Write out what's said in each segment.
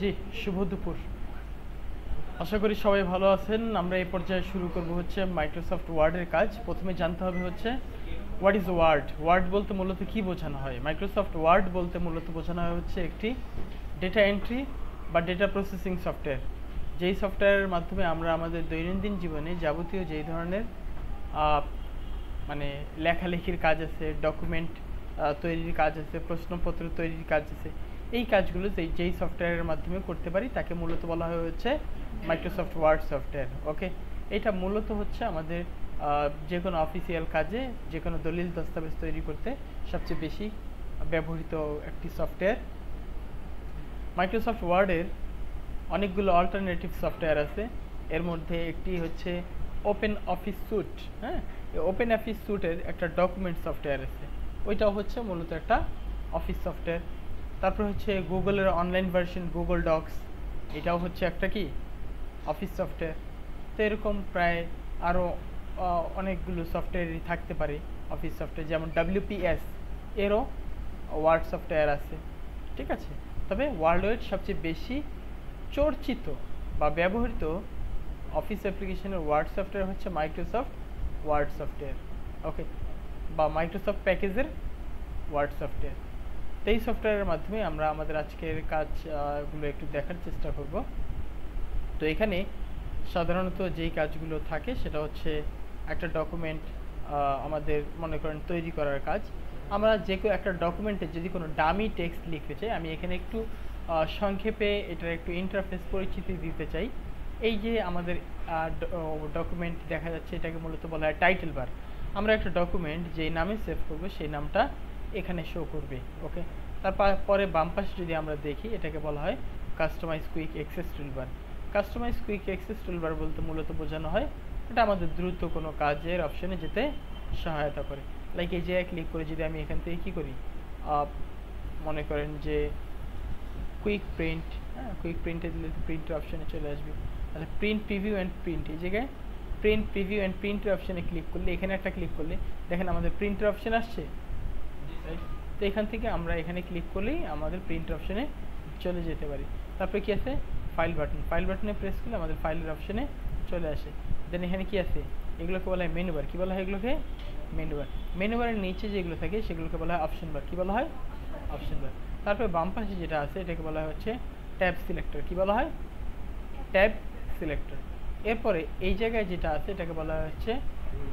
জি, শুভ দুপুর। আশা করি সবাই ভালো আছেন। আমরা এই পর্যায়ে শুরু করব হচ্ছে মাইক্রোসফট ওয়ার্ডের কাজ। প্রথমে জানতে হবে হচ্ছে হোয়াট ইজ ওয়ার্ড? ওয়ার্ড বলতে মূলত কি বোঝানো হয়? মাইক্রোসফট ওয়ার্ড বলতে মূলত বোঝানো হয় হচ্ছে একটি ডেটা এন্ট্রি বা ডেটা প্রসেসিং সফটওয়্যার। যেই সফটওয়্যারের মাধ্যমে আমরা আমাদের দৈনন্দিন জীবনে যাবতীয় যেই ধরনের আহ, মানে লেখালেখির কাজ আছে, ডকুমেন্ট তৈরির কাজ আছে, প্রশ্নপত্র তৈরির কাজ আছে, এই কাজগুলো যেই সফটওয়্যারের মাধ্যমে করতে পারি তাকে মূলত বলা হয় হচ্ছে মাইক্রোসফট ওয়ার্ড সফটওয়্যার। ওকে, এটা মূলত হচ্ছে আমাদের যে কোনো অফিসিয়াল কাজে, যে কোনো দলিল দস্তাবেজ তৈরি করতে সবচেয়ে বেশি ব্যবহৃত একটি সফটওয়্যার। মাইক্রোসফট ওয়ার্ডের অনেকগুলো অল্টারনেটিভ সফটওয়্যার আছে। এর মধ্যে একটি হচ্ছে ওপেন অফিস স্যুট। হ্যাঁ, এই ওপেন অফিস স্যুটের একটা ডকুমেন্ট সফটওয়্যার আছে, ওইটাও হচ্ছে মূলত একটা অফিস সফটওয়্যার। তারপর হচ্ছে গুগলের অনলাইন ভার্সন গুগল ডক্স, এটাও হচ্ছে একটা কি অফিস সফটওয়্যার। তো এরকম প্রায় আরও অনেকগুলো সফটওয়্যারই থাকতে পারে অফিস সফটওয়্যার, যেমন ডাব্লিউপিএস এরও ওয়ার্ড সফটওয়্যার আছে। ঠিক আছে, তবে ওয়ার্ল্ড সবচেয়ে বেশি চর্চিত বা ব্যবহৃত অফিস অ্যাপ্লিকেশনের ওয়ার্ড সফটওয়্যার হচ্ছে মাইক্রোসফট ওয়ার্ড সফটওয়্যার। ওকে, বা মাইক্রোসফট প্যাকেজের ওয়ার্ড সফটওয়্যার। তো এই সফটওয়্যারের মাধ্যমে আমরা আমাদের আজকের কাজগুলো একটু দেখার চেষ্টা করব। তো এখানে সাধারণত যেই কাজগুলো থাকে সেটা হচ্ছে একটা ডকুমেন্ট আমাদের মনে করেন তৈরি করার কাজ। আমরা যে কেউ একটা ডকুমেন্টে যদি কোনো ডামি টেক্সট লিখতে চাই, আমি এখানে একটু সংক্ষেপে এটার একটু ইন্টারফেস পরিচিতি দিতে চাই। এই যে আমাদের ডকুমেন্ট দেখা যাচ্ছে, এটাকে মূলত বলা হয় টাইটেল বার। আমরা একটা ডকুমেন্ট যেই নামে সেভ করব সেই নামটা এখানে শো করবে। ওকে, তারপরে বাম পাশে যদি আমরা দেখি, এটাকে বলা হয় customize quick access toolbar. Customize quick access toolbar বলতে মূলত বোঝানো হয় এটা আমাদের দ্রুত কোনো কাজের অপশনে যেতে সহায়তা করে। লাইক এই যে ক্লিক করে যদি আমি এখান থেকে কী করি, মনে করেন যে কুইক প্রিন্ট, হ্যাঁ, কুইক প্রিন্টে দিলে প্রিন্টের অপশনে চলে আসবে। তাহলে প্রিন্ট প্রিভিউ অ্যান্ড প্রিন্ট, এই জায়গায় প্রিন্ট প্রিভিউ অ্যান্ড প্রিন্টের অপশনে ক্লিক করলে, এখানে একটা ক্লিক করলে দেখেন আমাদের প্রিন্টের অপশন আসছে। তো এখান থেকে আমরা এখানে ক্লিক করলেই আমাদের প্রিন্ট অপশনে চলে যেতে পারি। তারপরে কি আছে, ফাইল বাটন। ফাইল বাটনে প্রেস করলে আমাদের ফাইলের অপশনে চলে আসে। দেন এখানে কি আছে, এগুলোকে বলা হয় মেনু বার। কী বলা হয় এগুলোকে? Menu bar. মেনু বারের নিচে যেগুলো থাকে সেগুলোকে বলা হয় অপশন বার। কী বলা হয়? অপশন বার। তারপরে বাম পাশে যেটা আছে এটাকে বলা হয় হচ্ছে ট্যাব সিলেক্টর। কী বলা হয়? Tab selector. এরপরে এই জায়গায় যেটা আছে এটাকে বলা হচ্ছে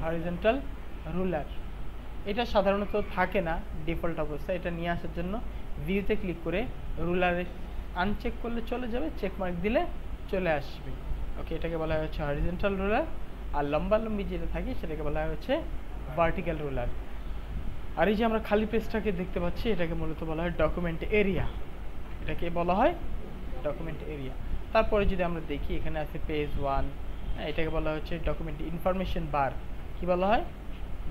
হরিজন্টাল রুলার। এটা সাধারণত থাকে না ডিফল্ট অবস্থা, এটা নিয়ে আসার জন্য ভিউতে ক্লিক করে রুলারে আনচেক করলে চলে যাবে, চেক মার্ক দিলে চলে আসবে। ওকে, এটাকে বলা হয় হচ্ছে হরিজন্টাল রুলার। আর লম্বালম্বি যেটা থাকে সেটাকে বলা হয় হচ্ছে ভার্টিক্যাল রুলার। আর এই যে আমরা খালি পেজটাকে দেখতে পাচ্ছি এটাকে মূলত বলা হয় ডকুমেন্ট এরিয়া। এটাকে বলা হয় ডকুমেন্ট এরিয়া। তারপরে যদি আমরা দেখি এখানে আছে পেজ 1, এটাকে বলা হচ্ছে ডকুমেন্ট ইনফরমেশন বার। কি বলা হয়?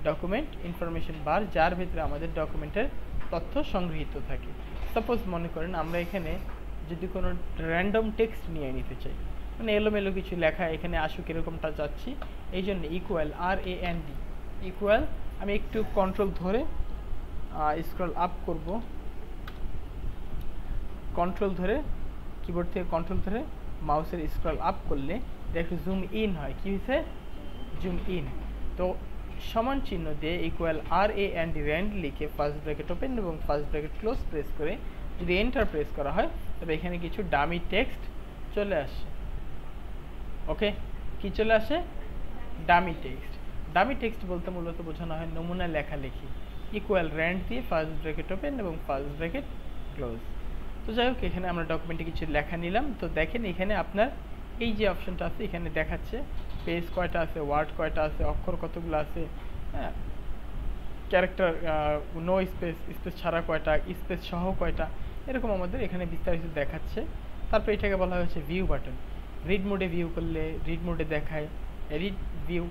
ডকুমেন্ট ইনফরমেশন বার, যার ভিতরে আমাদের ডকুমেন্টের তথ্য সংগৃহীত থাকে। সাপোজ মনে করেন আমরা এখানে যদি কোনো র্যান্ডম টেক্সট নিয়ে নিতে চাই, মানে এলোমেলো কিছু লেখা এখানে আসুক এরকমটা চাচ্ছি, এই জন্য ইকুয়াল RAND ইকুয়াল, আমি একটু কন্ট্রোল ধরে স্ক্রল আপ করব, কন্ট্রোল ধরে কিবোর্ড থেকে কন্ট্রোল ধরে মাউসের স্ক্রল আপ করলে এটা একটু জুম ইন হয়। কি হয়েছে? Zoom in. তো সমান চিহ্ন দিয়ে ইকুয়াল RAND র্যান্ড লিখে ফার্স্ট ব্র্যাকেট ওপেন এবং ফার্স্ট ব্র্যাকেট ক্লোজ প্রেস করে যদি এন্টার প্রেস করা হয় তবে এখানে কিছু ডামি টেক্সট চলে আসে। ওকে, কি চলে আসে? Dummy text. ডামি টেক্সট বলতে মূলত বোঝানো হয় নমুনা লেখালেখি। ইকুয়াল র্যান্ড দিয়ে ফার্স্ট ব্র্যাকেট ওপেন এবং ফার্স্ট ব্র্যাকেট ক্লোজ। তো যাই হোক, এখানে আমরা ডকুমেন্টে কিছু লেখা নিলাম। তো দেখেন এখানে আপনার এই যে অপশনটা আছে এখানে দেখাচ্ছে পেজ কয়টা আছে, ওয়ার্ড কয়টা আছে, অক্ষর কতগুলো আছে, হ্যাঁ, ক্যারেক্টার নো স্পেস, স্পেস ছাড়া কয়টা, স্পেস সহ কয়টা, এরকম আমাদের এখানে বিস্তারিত দেখাচ্ছে। তারপর এটাকে বলা হচ্ছে ভিউ বাটন। রিড মোডে ভিউ করলে রিড মোডে দেখায়, রিড ভিউ,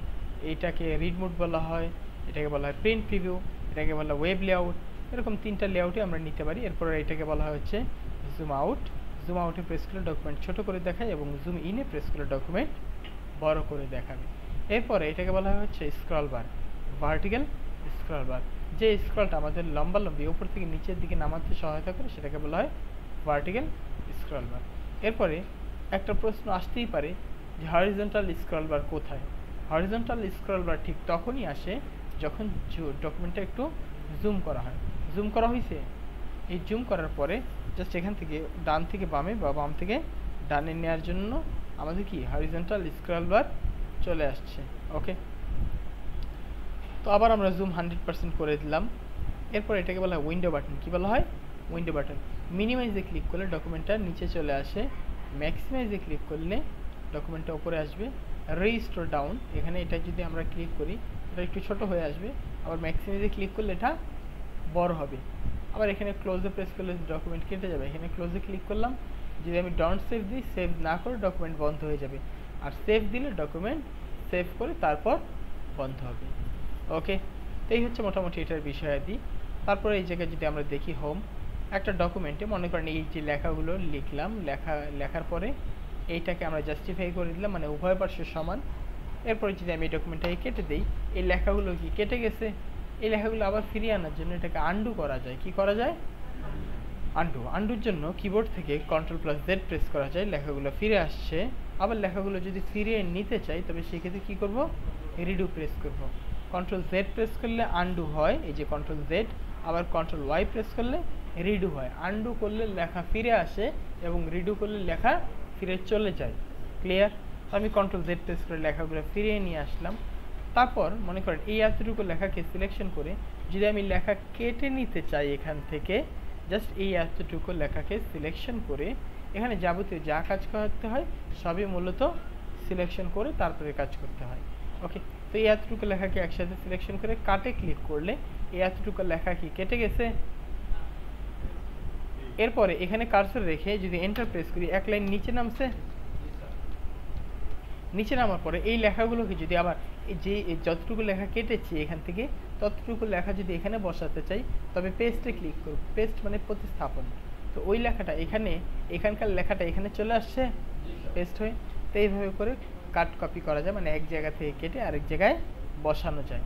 এইটাকে রিড মোড বলা হয়। এটাকে বলা হয় প্রিন্ট প্রিভিউ, এটাকে বলা হয় ওয়েব লেআউট। এরকম তিনটা লেআউটে আমরা নিতে পারি। এরপর এটাকে বলা হচ্ছে জুম আউট। জুম আউটে প্রেস করলে ডকুমেন্ট ছোট করে দেখায় এবং জুম ইনে প্রেস করলে ডকুমেন্ট বড় করে দেখাবে। এরপরে এটাকে বলা হচ্ছে scroll bar, vertical scroll bar. যে স্ক্রলটা আমাদের লম্বা লম্বি উপর থেকে নিচের দিকে নামাতে সহায়তা করে সেটাকে বলা হয় ভার্টিক্যাল স্ক্রল বার। এরপরে একটা প্রশ্ন আসতেই পারে যে হরিজন্টাল স্ক্রল বার কোথায়। হরিজন্টাল স্ক্রল বার ঠিক তখনই আসে যখন ডকুমেন্টটা একটু জুম করা হয়। জুম করা হয়েছে, এই জুম করার পরে জাস্ট এখান থেকে ডান থেকে বামে বা বাম থেকে ডানে নেওয়ার জন্য আমাদের কি হরিজন্টাল স্ক্রল বার চলে আসছে। ওকে, তো আবার আমরা জুম 100% করে দিলাম। এরপর এটাকে বলা হয় উইন্ডো বাটন। কী বলা হয়? Window button. মিনিমাইজে ক্লিক করলে ডকুমেন্টটা নিচে চলে আসে, ম্যাক্সিমাইজে ক্লিক করলে ডকুমেন্টটা উপরে আসবে। রিস্টোর ডাউন, এখানে এটা যদি আমরা ক্লিক করি এটা একটু ছোট হয়ে আসবে, আবার ম্যাক্সিমাইজে ক্লিক করলে এটা বড় হবে। আবার এখানে ক্লোজে প্রেস করলে ডকুমেন্ট কেটে যাবে, এখানে ক্লোজে ক্লিক করলাম। যদি আমি ডন্ট সেভ দিই, সেভ না করে ডকুমেন্ট বন্ধ হয়ে যাবে, আর সেভ দিলে ডকুমেন্ট সেভ করে তারপর বন্ধ হবে। ওকে, তো এই হচ্ছে মোটামুটি এটার বিষয়াদি। তারপরে এই জায়গায় যদি আমরা দেখি হোম, একটা ডকুমেন্টে মনে করেন এই যে লেখাগুলো লিখলাম, লেখার পরে এইটাকে আমরা জাস্টিফাই করে দিলাম, মানে উভয় পার্শ্ব সমান। এরপরে যদি আমি এই ডকুমেন্টটাকে কেটে দিই, এই লেখাগুলো কি কেটে গেছে, এই লেখাগুলো আবার ফিরিয়ে আনার জন্য এটাকে আন্ডু করা যায়। কি করা যায়? আন্ডুর জন্য কিবোর্ড থেকে Ctrl+Z প্রেস করা যায়, লেখাগুলো ফিরে আসছে। আবার লেখাগুলো যদি ফিরিয়ে নিতে চাই তবে সেক্ষেত্রে কী করব? রিডু প্রেস করব। Ctrl+Z প্রেস করলে আন্ডু হয়, এই যে Ctrl+Z, আবার Ctrl+Y প্রেস করলে রিডু হয়। আন্ডু করলে লেখা ফিরে আসে এবং রিডু করলে লেখা ফিরে চলে যায়। ক্লিয়ার? আমি Ctrl+Z প্রেস করে লেখাগুলো ফিরিয়ে নিয়ে আসলাম। তারপর মনে করেন এই এতটুকু লেখাকে সিলেকশন করে যদি আমি লেখা কেটে নিতে চাই, এখান থেকে জাস্ট এই এতটুকু লেখাকে সিলেকশন করে এখানে যাবতীয় যা কাজ করতে হয় সবই মূলত সিলেকশন করে তারপরে কাজ করতে হয়। ওকে, তো এই এতটুকু লেখাকে একসাথে সিলেকশন করে কাটে ক্লিক করলে এই এতটুকু লেখা কি কেটে গেছে। এরপরে এখানে কার্সর রেখে যদি এন্টার প্রেস করি, এক লাইন নিচে নামছে। নিচে নামার পরে এই লেখাগুলোকে যদি আবার যে যতটুকু লেখা কেটেছি এখান থেকে ততটুকু লেখা যদি এখানে বসাতে চাই তবে পেস্টে ক্লিক করব। পেস্ট মানে প্রতিস্থাপন। তো ওই লেখাটা এখানকার লেখাটা এখানে চলে আসছে পেস্ট হয়ে। তো এইভাবে করে কাট কপি করা যায়, মানে এক জায়গা থেকে কেটে আরেক জায়গায় বসানো যায়।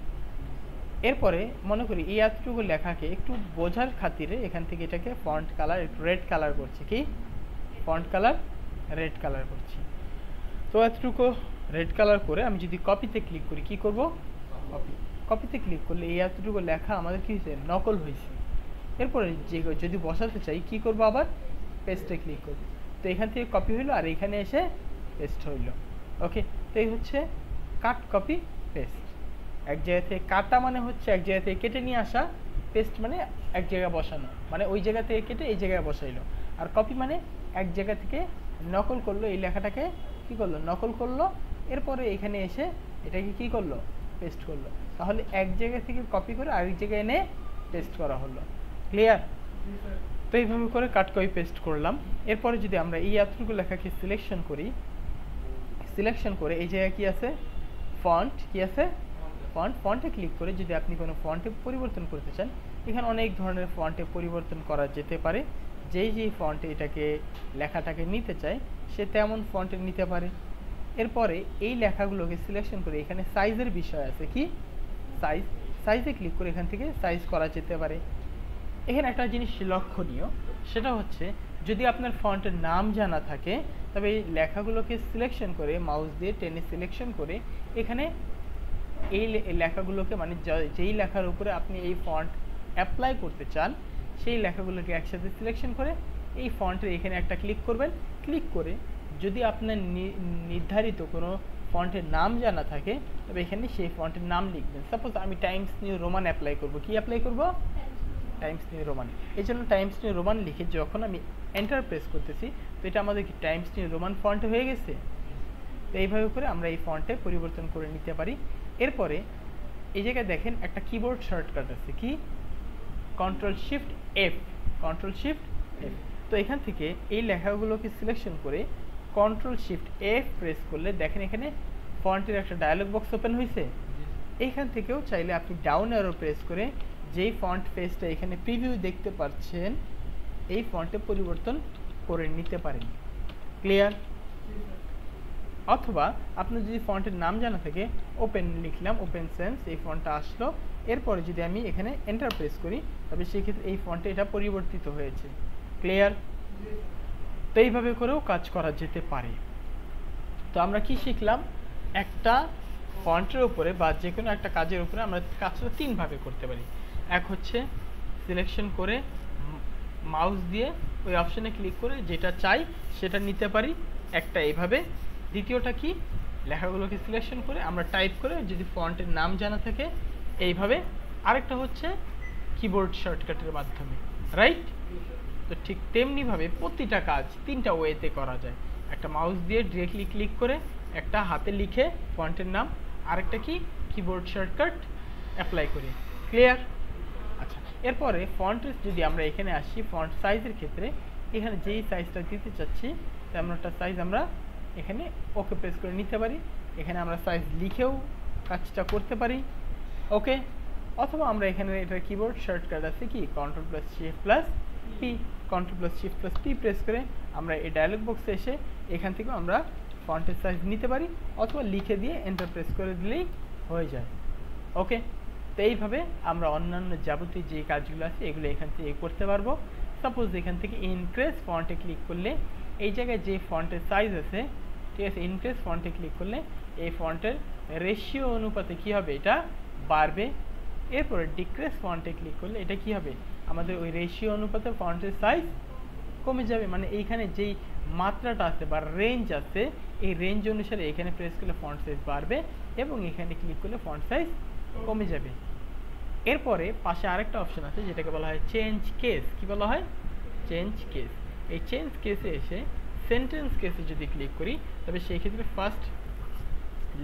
এরপরে মনে করি এই এতটুকু লেখাকে একটু বোঝার খাতিরে এখান থেকে এটাকে ফন্ট কালার একটু রেড কালার করছি। কি ফন্ট কালার? রেড কালার করছি। তো এতটুকু রেড কালার করে আমি যদি কপিতে ক্লিক করি, কি করব? কপিতে ক্লিক করলে এই এতটুকু লেখা আমাদের কি হয়েছে? নকল হয়েছে। এরপরে যদি বসাতে চাই কি করব? আবার পেস্টে ক্লিক করব। তো এখান থেকে কপি হইলো আর এখানে এসে পেস্ট হইলো। ওকে, তো এই হচ্ছে কাট কপি পেস্ট। এক জায়গা থেকে কাটা মানে হচ্ছে এক জায়গা থেকে কেটে নিয়ে আসা, পেস্ট মানে এক জায়গায় বসানো, মানে ওই জায়গা থেকে কেটে এই জায়গায় বসাইলো। আর কপি মানে এক জায়গা থেকে নকল করলো, এই লেখাটাকে কি করলো? নকল করলো। এরপরে এখানে এসে এটাকে কি করলো? পেস্ট করলো। তাহলে এক জায়গা থেকে কপি করে আরেক জায়গায় এনে পেস্ট করা হলো। ক্লিয়ার? তো এইভাবে করে কাট কপি পেস্ট করলাম। এরপরে যদি আমরা এই এতটুকু লেখাকে সিলেকশন করি, সিলেকশন করে এই জায়গায় কি আছে? ফন্ট। কি আছে? ফন্টে ক্লিক করে যদি আপনি কোনো ফন্টে পরিবর্তন করতে চান, এখানে অনেক ধরনের ফন্টে পরিবর্তন করা যেতে পারে। যেই ফন্টে এটাকে লেখাটাকে নিতে চায় সে তেমন ফন্টে নিতে পারে। এরপরে এই লেখাগুলোকে সিলেকশন করে এখানে সাইজের বিষয় আছে। কি সাইজে ক্লিক করে এখান থেকে সাইজ করা যেতে পারে। এখানে একটা জিনিস লক্ষণীয়, সেটা হচ্ছে যদি আপনার ফন্টের নাম জানা থাকে তবে এই লেখাগুলোকে সিলেকশন করে মাউস দিয়ে টেনে সিলেকশন করে এখানে এই লেখাগুলোকে মানে যেই লেখার উপরে আপনি এই ফন্ট অ্যাপ্লাই করতে চান সেই লেখাগুলোকে একসাথে সিলেকশন করে এই ফন্টের এখানে একটা ক্লিক করবেন। ক্লিক করে যদি আপনার নির্ধারিত কোনো ফন্টের নাম জানা থাকে তবে এখানে সেই ফন্টের নাম লিখবেন। সাপোজ আমি টাইমস নিউ রোমান অ্যাপ্লাই করব। কি অ্যাপ্লাই করব? Times new Roman. এই জন্য টাইমস নিউ রোমান লিখে যখন আমি এন্টার প্রেস করতেছি তো এটা আমাদের কি টাইমস নিউ রোমান ফন্ট হয়ে গেছে। তো এইভাবে করে আমরা এই ফন্টে পরিবর্তন করে নিতে পারি। এরপরে এই জায়গায় দেখেন একটা কিবোর্ড শর্টকাট আছে। কি? Ctrl+Shift+F। Ctrl+Shift+F। তো এখান থেকে এই লেখাগুলোকে সিলেকশন করে Ctrl+Shift+F প্রেস করলে দেখেন এখানে ফন্টের একটা ডায়লগ বক্স ওপেন হয়েছে। এইখান থেকেও চাইলে আপনি ডাউন অ্যারো প্রেস করে যেই ফন্ট পেজটা এখানে প্রিভিউ দেখতে পাচ্ছেন এই ফন্টে পরিবর্তন করে নিতে পারেন। ক্লিয়ার? অথবা আপনার যদি ফন্টের নাম জানা থাকে ওপেন লিখলাম, ওপেন সেন্স, এই ফন্টটা আসলো। এরপরে যদি আমি এখানে এন্টার প্রেস করি তবে সেক্ষেত্রে এই ফন্টে এটা পরিবর্তিত হয়েছে। ক্লিয়ার? তো তো এইভাবে করেও কাজ করা যেতে পারে। তো আমরা কি শিখলাম, একটা ফন্টের উপরে বা যে কোনো একটা কাজের উপরে আমরা কাজটা তিনভাবে করতে পারি। এক হচ্ছে সিলেকশন করে মাউস দিয়ে ওই অপশানে ক্লিক করে যেটা চাই সেটা নিতে পারি, একটা এইভাবে। দ্বিতীয়টা কি, লেখাগুলোকে সিলেকশন করে আমরা টাইপ করে যদি ফন্টের নাম জানা থাকে এইভাবে। আরেকটা হচ্ছে কিবোর্ড শর্টকাটের মাধ্যমে, রাইট? তো ঠিক তেমনিভাবে প্রতিটা কাজ তিনটা ওয়েতে করা যায়। একটা মাউস দিয়ে ডিরেক্টলি ক্লিক করে, একটা হাতে লিখে ফন্টের নাম, আরেকটা কি কিবোর্ড শর্টকাট অ্যাপ্লাই করি। ক্লিয়ার? আচ্ছা, এরপরে ফন্টের যদি আমরা এখানে আসি, ফন্ট সাইজের ক্ষেত্রে এখানে যেই সাইজটা দিতে চাচ্ছি তেমন একটা সাইজ আমরা এখানে ওকে প্রেস করে নিতে পারি। এখানে আমরা সাইজ লিখেও কাজটা করতে পারি, ওকে। অথবা আমরা এখানে এটা কিবোর্ড শর্টকাট আছে কি Ctrl+Shift+P, Ctrl+Shift+P প্রেস করে আমরা এই ডায়লগ বক্সে এসে এখান থেকে আমরা ফন্টের সাইজ নিতে পারি, অথবা লিখে দিয়ে এন্টার প্রেস করে দিলেই হয়ে যায়, ওকে। তো এইভাবে আমরা অন্যান্য যাবতীয় যে কাজগুলো আছে এগুলো এখান থেকে করতে পারবো। সাপোজ এখান থেকে ইনক্রিজ ফন্টে ক্লিক করলে এই জায়গায় যে ফন্টের সাইজ আছে, ঠিক আছে, ইনক্রিজ ফন্টে ক্লিক করলে এই ফন্টের রেশিও অনুপাতে কি হবে, এটা বাড়বে। এরপরে ডিক্রিজ ফন্টে ক্লিক করলে এটা কি হবে, আমাদের ওই রেশিও অনুপাতে ফন্টের সাইজ কমে যাবে। মানে এইখানে যেই মাত্রাটা আছে বা রেঞ্জ আছে, এই রেঞ্জ অনুসারে এখানে প্রেস করলে ফন্ট সাইজ বাড়বে এবং এখানে ক্লিক করলে ফন্ট সাইজ কমে যাবে। এরপরে পাশে আরেকটা অপশন আছে যেটাকে বলা হয় চেঞ্জ কেস। কি বলা হয়? Change case. এই চেঞ্জ কেসে এসে সেন্টেন্স কেসে যদি ক্লিক করি তবে সেই ক্ষেত্রে ফার্স্ট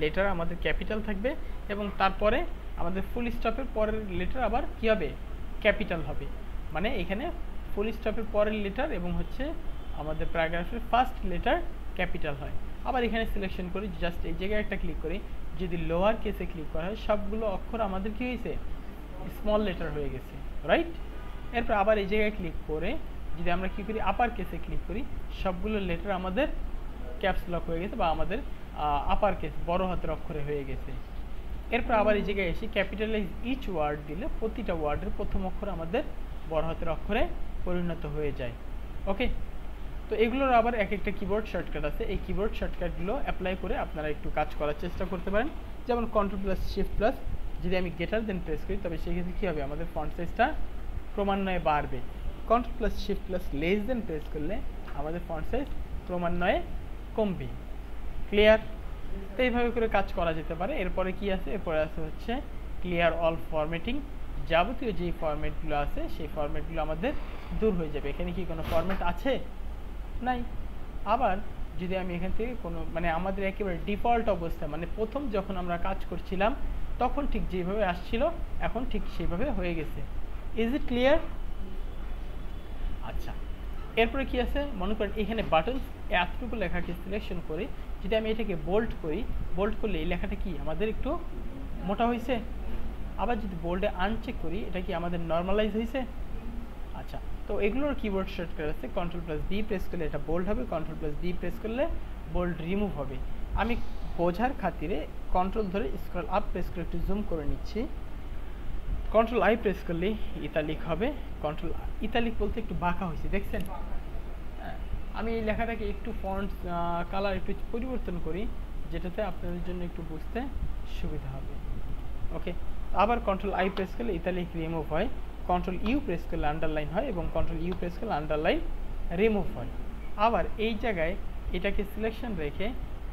লেটার আমাদের ক্যাপিটাল থাকবে এবং তারপরে আমাদের ফুল স্টপের পরের লেটার আবার কি হবে, ক্যাপিটাল হবে। মানে এখানে ফুল স্টপের পরের লেটার এবং হচ্ছে আমাদের প্যারাগ্রাফের ফার্স্ট লেটার ক্যাপিটাল হয়। আবার এখানে সিলেকশন করি, জাস্ট এই জায়গায় একটা ক্লিক করি, যদি লোয়ার কেসে ক্লিক করা হয় সবগুলো অক্ষর আমাদের কি হয়েছে, স্মল লেটার হয়ে গেছে, রাইট? এরপর আবার এই জায়গায় ক্লিক করে যদি আমরা কি করি, আপার কেসে ক্লিক করি, সবগুলো লেটার আমাদের ক্যাপস লক হয়ে গেছে বা আমাদের আপার কেস বড় হাতের অক্ষরে হয়ে গেছে। এরপর আবার এই জায়গায় এসে ক্যাপিটালাইজ ইচ ওয়ার্ড দিলে প্রতিটা ওয়ার্ডের প্রথম অক্ষর আমাদের বড় হাতের অক্ষরে পরিণত হয়ে যায়, ওকে। তো এগুলোর আবার এক একটা কিবোর্ড শর্টকাট আছে, এই কিবোর্ড শর্টকাটগুলো অ্যাপ্লাই করে আপনারা একটু কাজ করার চেষ্টা করতে পারেন। যেমন Ctrl+Shift+ যদি আমি গ্রেটার দেন প্রেস করি তবে সেই ক্ষেত্রে কী হবে, আমাদের ফন্ট সাইজটা ক্রমান্বয়ে বাড়বে। Ctrl+Shift+ লেস দেন প্রেস করলে আমাদের ফন্ট সাইজ ক্রমান্বয়ে কমবে। ক্লিয়ার? তো এইভাবে করে কাজ করা যেতে পারে। এরপরে কি আছে, এরপরে আছে হচ্ছে ক্লিয়ার অল ফরম্যাটিং। যাবতীয় যেই ফরম্যাটগুলো আছে সেই ফরম্যাটগুলো আমাদের দূর হয়ে যাবে। এখানে কি কোনো ফরম্যাট আছে? নাই। আবার যদি আমি এখান থেকে কোনো মানে আমাদের একেবারে ডিফল্ট অবস্থা, মানে প্রথম যখন আমরা কাজ করছিলাম তখন ঠিক যেভাবে আসছিল এখন ঠিক সেইভাবে হয়ে গেছে। Is it clear? আচ্ছা, এরপরে কি আছে, মনে করেন এখানে বাটনস এতটুকু লেখাকে সিলেকশন করে যদি আমি এটাকে বোল্ড করি, বোল্ড করলে এই লেখাটা কি আমাদের একটু মোটা হয়েছে। আবার যদি বোল্ডে আনচেক করি এটা কি আমাদের নর্মালাইজ হয়েছে। আচ্ছা, তো এগুলোর কিবোর্ড শর্টকাট আছে, Ctrl+D প্রেস করলে এটা বোল্ড হবে, Ctrl+D প্রেস করলে বোল্ড রিমুভ হবে। আমি বোঝার খাতিরে কন্ট্রোল ধরে স্ক্রল আপ প্রেস করে একটু জুম করে নিচ্ছি। Ctrl+I প্রেস করলে ইতালিক হবে। ইতালিক বলতে একটু বাঁকা হয়েছে, দেখছেন? আমি এই লেখাটাকে একটু ফন্ট কালার একটু পরিবর্তন করি যেটাতে আপনাদের জন্য একটু বুঝতে সুবিধা হবে, ওকে। আবার Ctrl+I প্রেস করলে ইতালিক রিমুভ হয়, Ctrl+U প্রেস করলে আন্ডারলাইন হয় এবং Ctrl+U প্রেস করলে আন্ডারলাইন রিমুভ হয়। আবার এই জায়গায় এটাকে সিলেকশন রেখে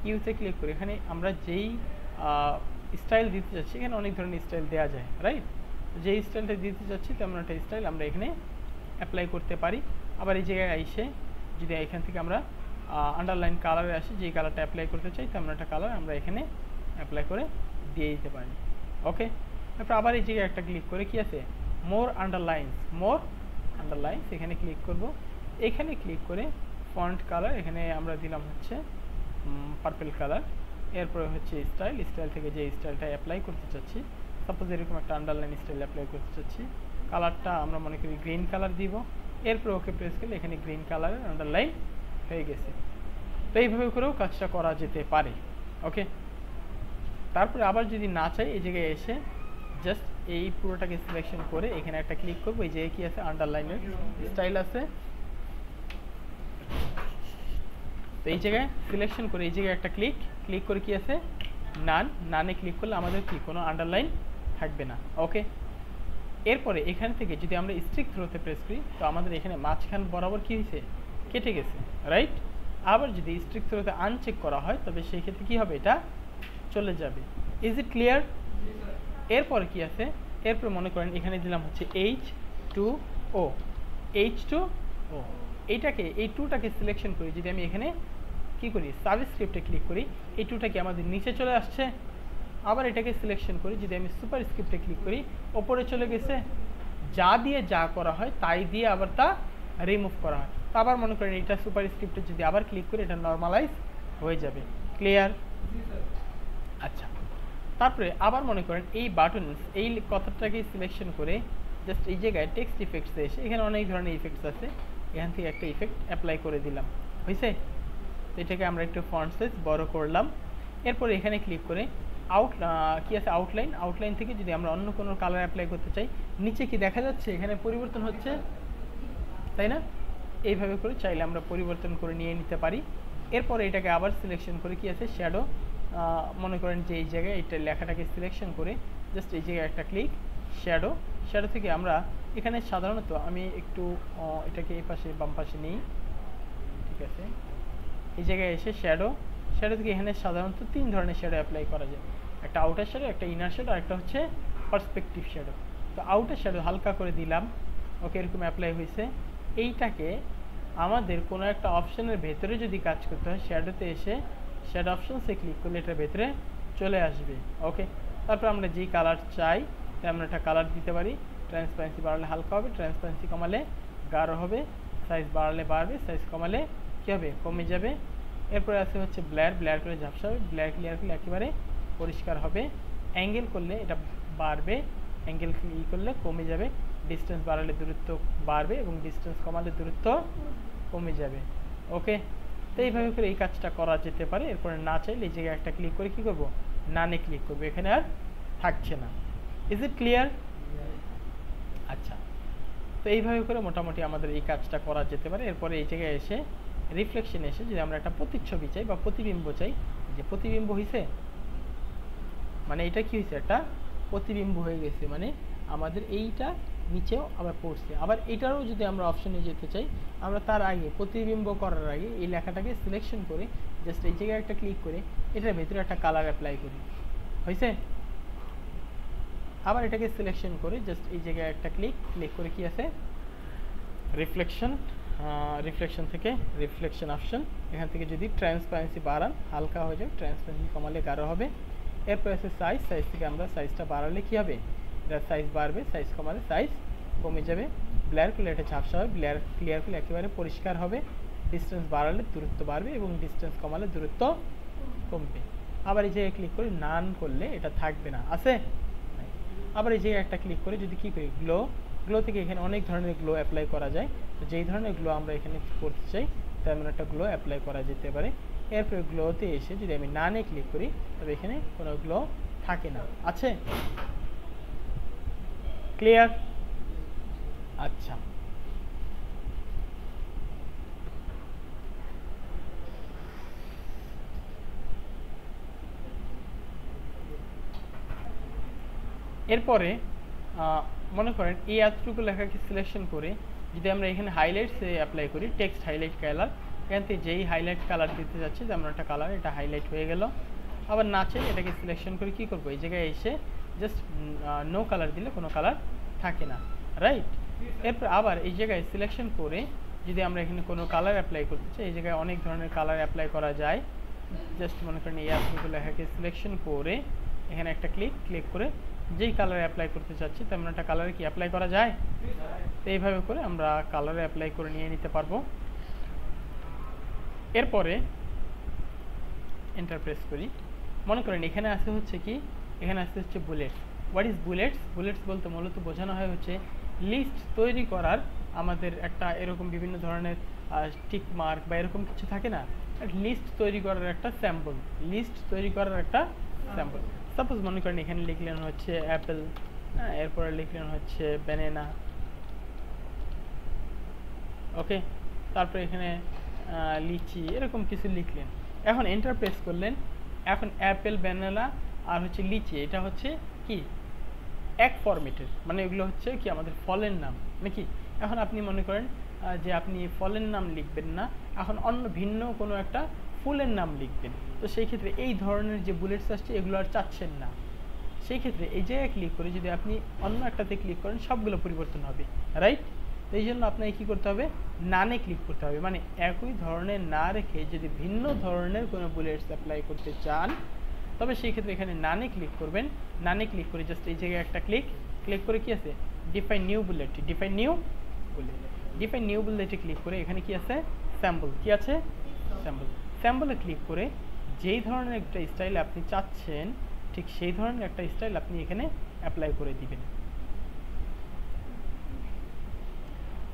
ইউতে ক্লিক করে এখানে আমরা যেই স্টাইল দিতে যাচ্ছি, এখানে অনেক ধরনের স্টাইল দেওয়া যায়, রাইট? যেই স্টাইলটা দিতে যাচ্ছি তেমন একটা স্টাইল আমরা এখানে অ্যাপ্লাই করতে পারি। আবার এই জায়গায় এসে যদি এখান থেকে আমরা আন্ডারলাইন কালারে আসি, যেই কালারটা অ্যাপ্লাই করতে চাই তেমন একটা কালার আমরা এখানে অ্যাপ্লাই করে দিয়ে দিতে পারি, ওকে। তারপর আবার এই জায়গায় একটা ক্লিক করে কি আছে, মোর আন্ডারলাইন্স এখানে ক্লিক করব। এখানে ক্লিক করে ফন্ট কালার এখানে আমরা দিলাম হচ্ছে পার্পল কালার। এরপরে হচ্ছে স্টাইল থেকে যে স্টাইলটা অ্যাপ্লাই করতে চাচ্ছি, সাপোজ এরকম একটা আন্ডারলাইন স্টাইল অ্যাপ্লাই করতে চাচ্ছি, কালারটা আমরা মনে করি গ্রিন কালার দিব। এরপর ওকে প্রেস করলে এখানে গ্রিন কালারের আন্ডারলাইন হয়ে গেছে। তো এইভাবে করেও কাজটা করা যেতে পারে, ওকে। তারপরে আবার যদি না চাই এই জায়গায় এসে জাস্ট এই পুরোটাকে সিলেকশন করে এখানে একটা ক্লিক করবো। এই জায়গায় কি আছে, আন্ডারলাইনের স্টাইল আছে, তো এই জায়গায় সিলেকশন করে এই জায়গায় একটা ক্লিক করে কি আছে নানে ক্লিক করলে আমাদের কি কোনো আন্ডারলাইন থাকবে না। ওকে, এরপরে এখান থেকে যদি আমরা স্ট্রিক থ্রোতে প্রেস করি তো আমাদের এখানে মাঝখান বরাবর কি হয়েছে, কেটে গেছে, রাইট। আবার যদি স্ট্রিক থ্রোতে আনচেক করা হয় তবে সেই ক্ষেত্রে কি হবে, এটা চলে যাবে। Is it clear? এরপরে কি আছে, এরপরে মনে করেন এখানে দিলাম হচ্ছে H2O, H2O, এইটাকে এই টুটাকে সিলেকশন করি। যদি আমি এখানে কি করি, সাবস্ক্রিপ্টে ক্লিক করি, এই টুটাকে আমাদের নিচে চলে আসছে। আবার এটাকে সিলেকশন করি, যদি আমি সুপার স্ক্রিপ্টে ক্লিক করি, ওপরে চলে গেছে। যা দিয়ে যা করা হয় তাই দিয়ে আবার তা রিমুভ করা হয়। তো আবার মনে করেন এটা সুপার স্ক্রিপ্টে যদি আবার ক্লিক করি, এটা নর্মালাইজ হয়ে যাবে। ক্লিয়ার? আচ্ছা, তারপরে আবার মনে করেন এই বাটনস, এই কথাটাকে সিলেকশন করে জাস্ট এই জায়গায় টেক্সট ইফেক্টসে এসে, এখানে অনেক ধরনের ইফেক্টস আছে, এখান থেকে একটা ইফেক্ট অ্যাপ্লাই করে দিলাম, হয়েছে। তো এটাকে আমরা একটু ফন্ট সাইজ বড় করলাম। এরপরে এখানে ক্লিক করে কি আছে, আউটলাইন থেকে যদি আমরা অন্য কোনো কালার অ্যাপ্লাই করতে চাই, নিচে কি দেখা যাচ্ছে, এখানে পরিবর্তন হচ্ছে, তাই না? এইভাবে করে চাইলে আমরা পরিবর্তন করে নিয়ে নিতে পারি। এরপরে এটাকে আবার সিলেকশন করে কি আছে, শ্যাডো, মনে করেন যে এই জায়গায় এটা লেখাটাকে সিলেকশন করে জাস্ট এই জায়গায় একটা ক্লিক, শ্যাডো থেকে আমরা এখানে সাধারণত আমি একটু এটাকে এই পাশে বাম পাশে নিই, ঠিক আছে। এই জায়গায় এসে শ্যাডো থেকে এখানে সাধারণত 3 ধরনের শ্যাডো অ্যাপ্লাই করা যায়, একটা আউটার শ্যাডো, একটা ইনার শ্যাডো, আর একটা হচ্ছে পার্সপেক্টিভ শ্যাডো। তো আউটার শ্যাডো হালকা করে দিলাম, ওকে, এরকম অ্যাপ্লাই হয়েছে। এইটাকে আমাদের কোনো একটা অপশনের ভেতরে যদি কাজ করতে হয়, শ্যাডোতে এসে শ্যাডো অপশনসে ক্লিক করলে এটার ভেতরে চলে আসবে। ওকে, তারপর আমরা যেই কালার চাই তাই আমরা একটা কালার দিতে পারি। ট্রান্সপারেন্সি বাড়ালে হালকা হবে, ট্রান্সপারেন্সি কমালে গাঢ় হবে, সাইজ বাড়ালে বাড়বে, সাইজ কমালে কী হবে, কমে যাবে। এরপরে আছে হচ্ছে ব্লার করে ঝাপসা হবে, ব্লার ক্লিয়ার করলে একেবারে পরিষ্কার হবে। অ্যাঙ্গেল করলে এটা বাড়বে, অ্যাঙ্গেল করলে কমে যাবে, ডিস্টেন্স বাড়ালে দূরত্ব বাড়বে এবং ডিস্টেন্স কমালে দূরত্ব কমে যাবে। ওকে, তো এইভাবে করে এই কাজটা করা যেতে পারে। এরপরে না চাইলে এই জায়গায় একটা ক্লিক করে কী করবো, নানে ক্লিক করবো, এখানে আর থাকছে না। Is it clear? আচ্ছা, তো এইভাবে করে মোটামুটি আমাদের এই কাজটা করা যেতে পারে। এরপরে এই জায়গায় এসে রিফ্লেকশন এসে যদি আমরা একটা প্রতিচ্ছবি চাই বা প্রতিবিম্ব চাই, যে প্রতিবিম্ব হয়েছে মানে এটা কি হয়েছে, একটা প্রতিবিম্ব হয়ে গেছে, মানে আমাদের এইটা নিচেও আবার পড়ছে। আবার এটারও যদি আমরা অপশনে যেতে চাই, আমরা তার আগে প্রতিবিম্ব করার আগে এই লেখাটাকে সিলেকশন করে জাস্ট এই জায়গায় একটা ক্লিক করে এটার ভেতরে একটা কালার অ্যাপ্লাই করি, হয়েছে। আবার এটাকে সিলেকশন করে জাস্ট এই জায়গায় একটা ক্লিক করে কি আছে, রিফ্লেকশন থেকে রিফ্লেকশন অপশন, এখান থেকে যদি ট্রান্সপারেন্সি বাড়ান হালকা হয়ে যাবে, ট্রান্সপারেন্সি কমালে গাঢ় হবে। এরপর আছে সাইজ থেকে আমরা সাইজটা বাড়ালে কি হবে, এটার সাইজ বাড়বে, সাইজ কমালে সাইজ কমে যাবে। ব্লার করলে এটা ঝাপসা হবে, ব্লার ক্লিয়ার করলে একেবারে পরিষ্কার হবে। ডিস্টেন্স বাড়ালে দূরত্ব বাড়বে এবং ডিস্টেন্স কমালে দূরত্ব কমবে। আবার এই জায়গায় ক্লিক করে নান করলে এটা থাকবে না, আছে। আবার এই জায়গায় একটা ক্লিক করে যদি কী করি, গ্লো থেকে এখানে অনেক ধরনের গ্লো অ্যাপ্লাই করা যায়। তো যেই ধরনের গ্লো আমরা এখানে করতে চাই তেমন একটা গ্লো অ্যাপ্লাই করা যেতে পারে। এরপরে গ্লোতে এসে যদি আমি নানে ক্লিক করি তবে এখানে কোনো গ্লো থাকে না, আছে। ক্লিয়ার? আচ্ছা, এরপরে মনে করেন এই এতটুকু লেখাকে সিলেকশন করে যদি আমরা এখানে হাইলাইটসে অ্যাপ্লাই করি, টেক্সট হাইলাইট কালার, এখান থেকে যেই হাইলাইট কালার দিতে যাচ্ছে যেমন একটা কালার, এটা হাইলাইট হয়ে গেল। আবার না চাই এটাকে সিলেকশন করে কী করবো, এই জায়গায় এসে জাস্ট নো কালার দিলে কোনো কালার থাকে না, রাইট। এরপর আবার এই জায়গায় সিলেকশন করে যদি আমরা এখানে কোনো কালার অ্যাপ্লাই করতে চাই, এই জায়গায় অনেক ধরনের কালার অ্যাপ্লাই করা যায়। জাস্ট মনে করেন এই এতটুকু লেখাকে সিলেকশন করে এখানে একটা ক্লিক করে যেই কালার অ্যাপ্লাই করতে চাচ্ছি তেমন একটা কালারে কি অ্যাপ্লাই করা যায়। তো এইভাবে করে আমরা কালারে অ্যাপ্লাই করে নিয়ে নিতে পারবো। এরপরে এন্টার প্রেস করি, মনে করেন এখানে আসে হচ্ছে কি, এখানে আসে হচ্ছে বুলেটস। হোয়াট ইজ বুলেটস বলতে মূলত বোঝানো হয় হচ্ছে লিস্ট তৈরি করার, আমাদের একটা এরকম বিভিন্ন ধরনের টিক মার্ক বা এরকম কিছু থাকে না, লিস্ট তৈরি করার একটা স্যাম্পল, সাপোজ মনে করেন এখানে লিখলেন হচ্ছে অ্যাপেল, এরপরে লিখলেন হচ্ছে ব্যানানা, ওকে। তারপরে এখানে লিচি এরকম কিছু লিখলেন। এখন এন্টার প্রেস করলেন। এখন অ্যাপেল, ব্যানানা আর হচ্ছে লিচি, এটা হচ্ছে কি এক ফরম্যাটের, মানে এগুলো হচ্ছে কি আমাদের ফলের নাম নাকি। এখন আপনি মনে করেন যে আপনি ফলের নাম লিখবেন না, এখন অন্য ভিন্ন কোনো একটা ফুলের নাম লিখবেন। তো সেই ক্ষেত্রে এই ধরনের যে বুলেটস আসছে এগুলো আর চাচ্ছেন না। সেই ক্ষেত্রে এই জায়গায় ক্লিক করে যদি আপনি অন্য একটাতে ক্লিক করেন সবগুলো পরিবর্তন হবে, রাইট। তো এই জন্য আপনাকে কী করতে হবে, নানে ক্লিক করতে হবে। মানে একই ধরনের না রেখে যদি ভিন্ন ধরনের কোনো বুলেটস অ্যাপ্লাই করতে চান তবে সেই ক্ষেত্রে এখানে নানে ক্লিক করবেন। নানে ক্লিক করে জাস্ট এই জায়গায় একটা ক্লিক করে কি আছে, define new bullet, define new বুলেটে ক্লিক করে এখানে কি আছে, স্যাম্পল, কি আছে, স্যাম্পলে ক্লিক করে যেই ধরনের একটা স্টাইল আপনি চাচ্ছেন ঠিক সেই ধরনের একটা স্টাইল আপনি এখানে অ্যাপ্লাই করে দিবেন।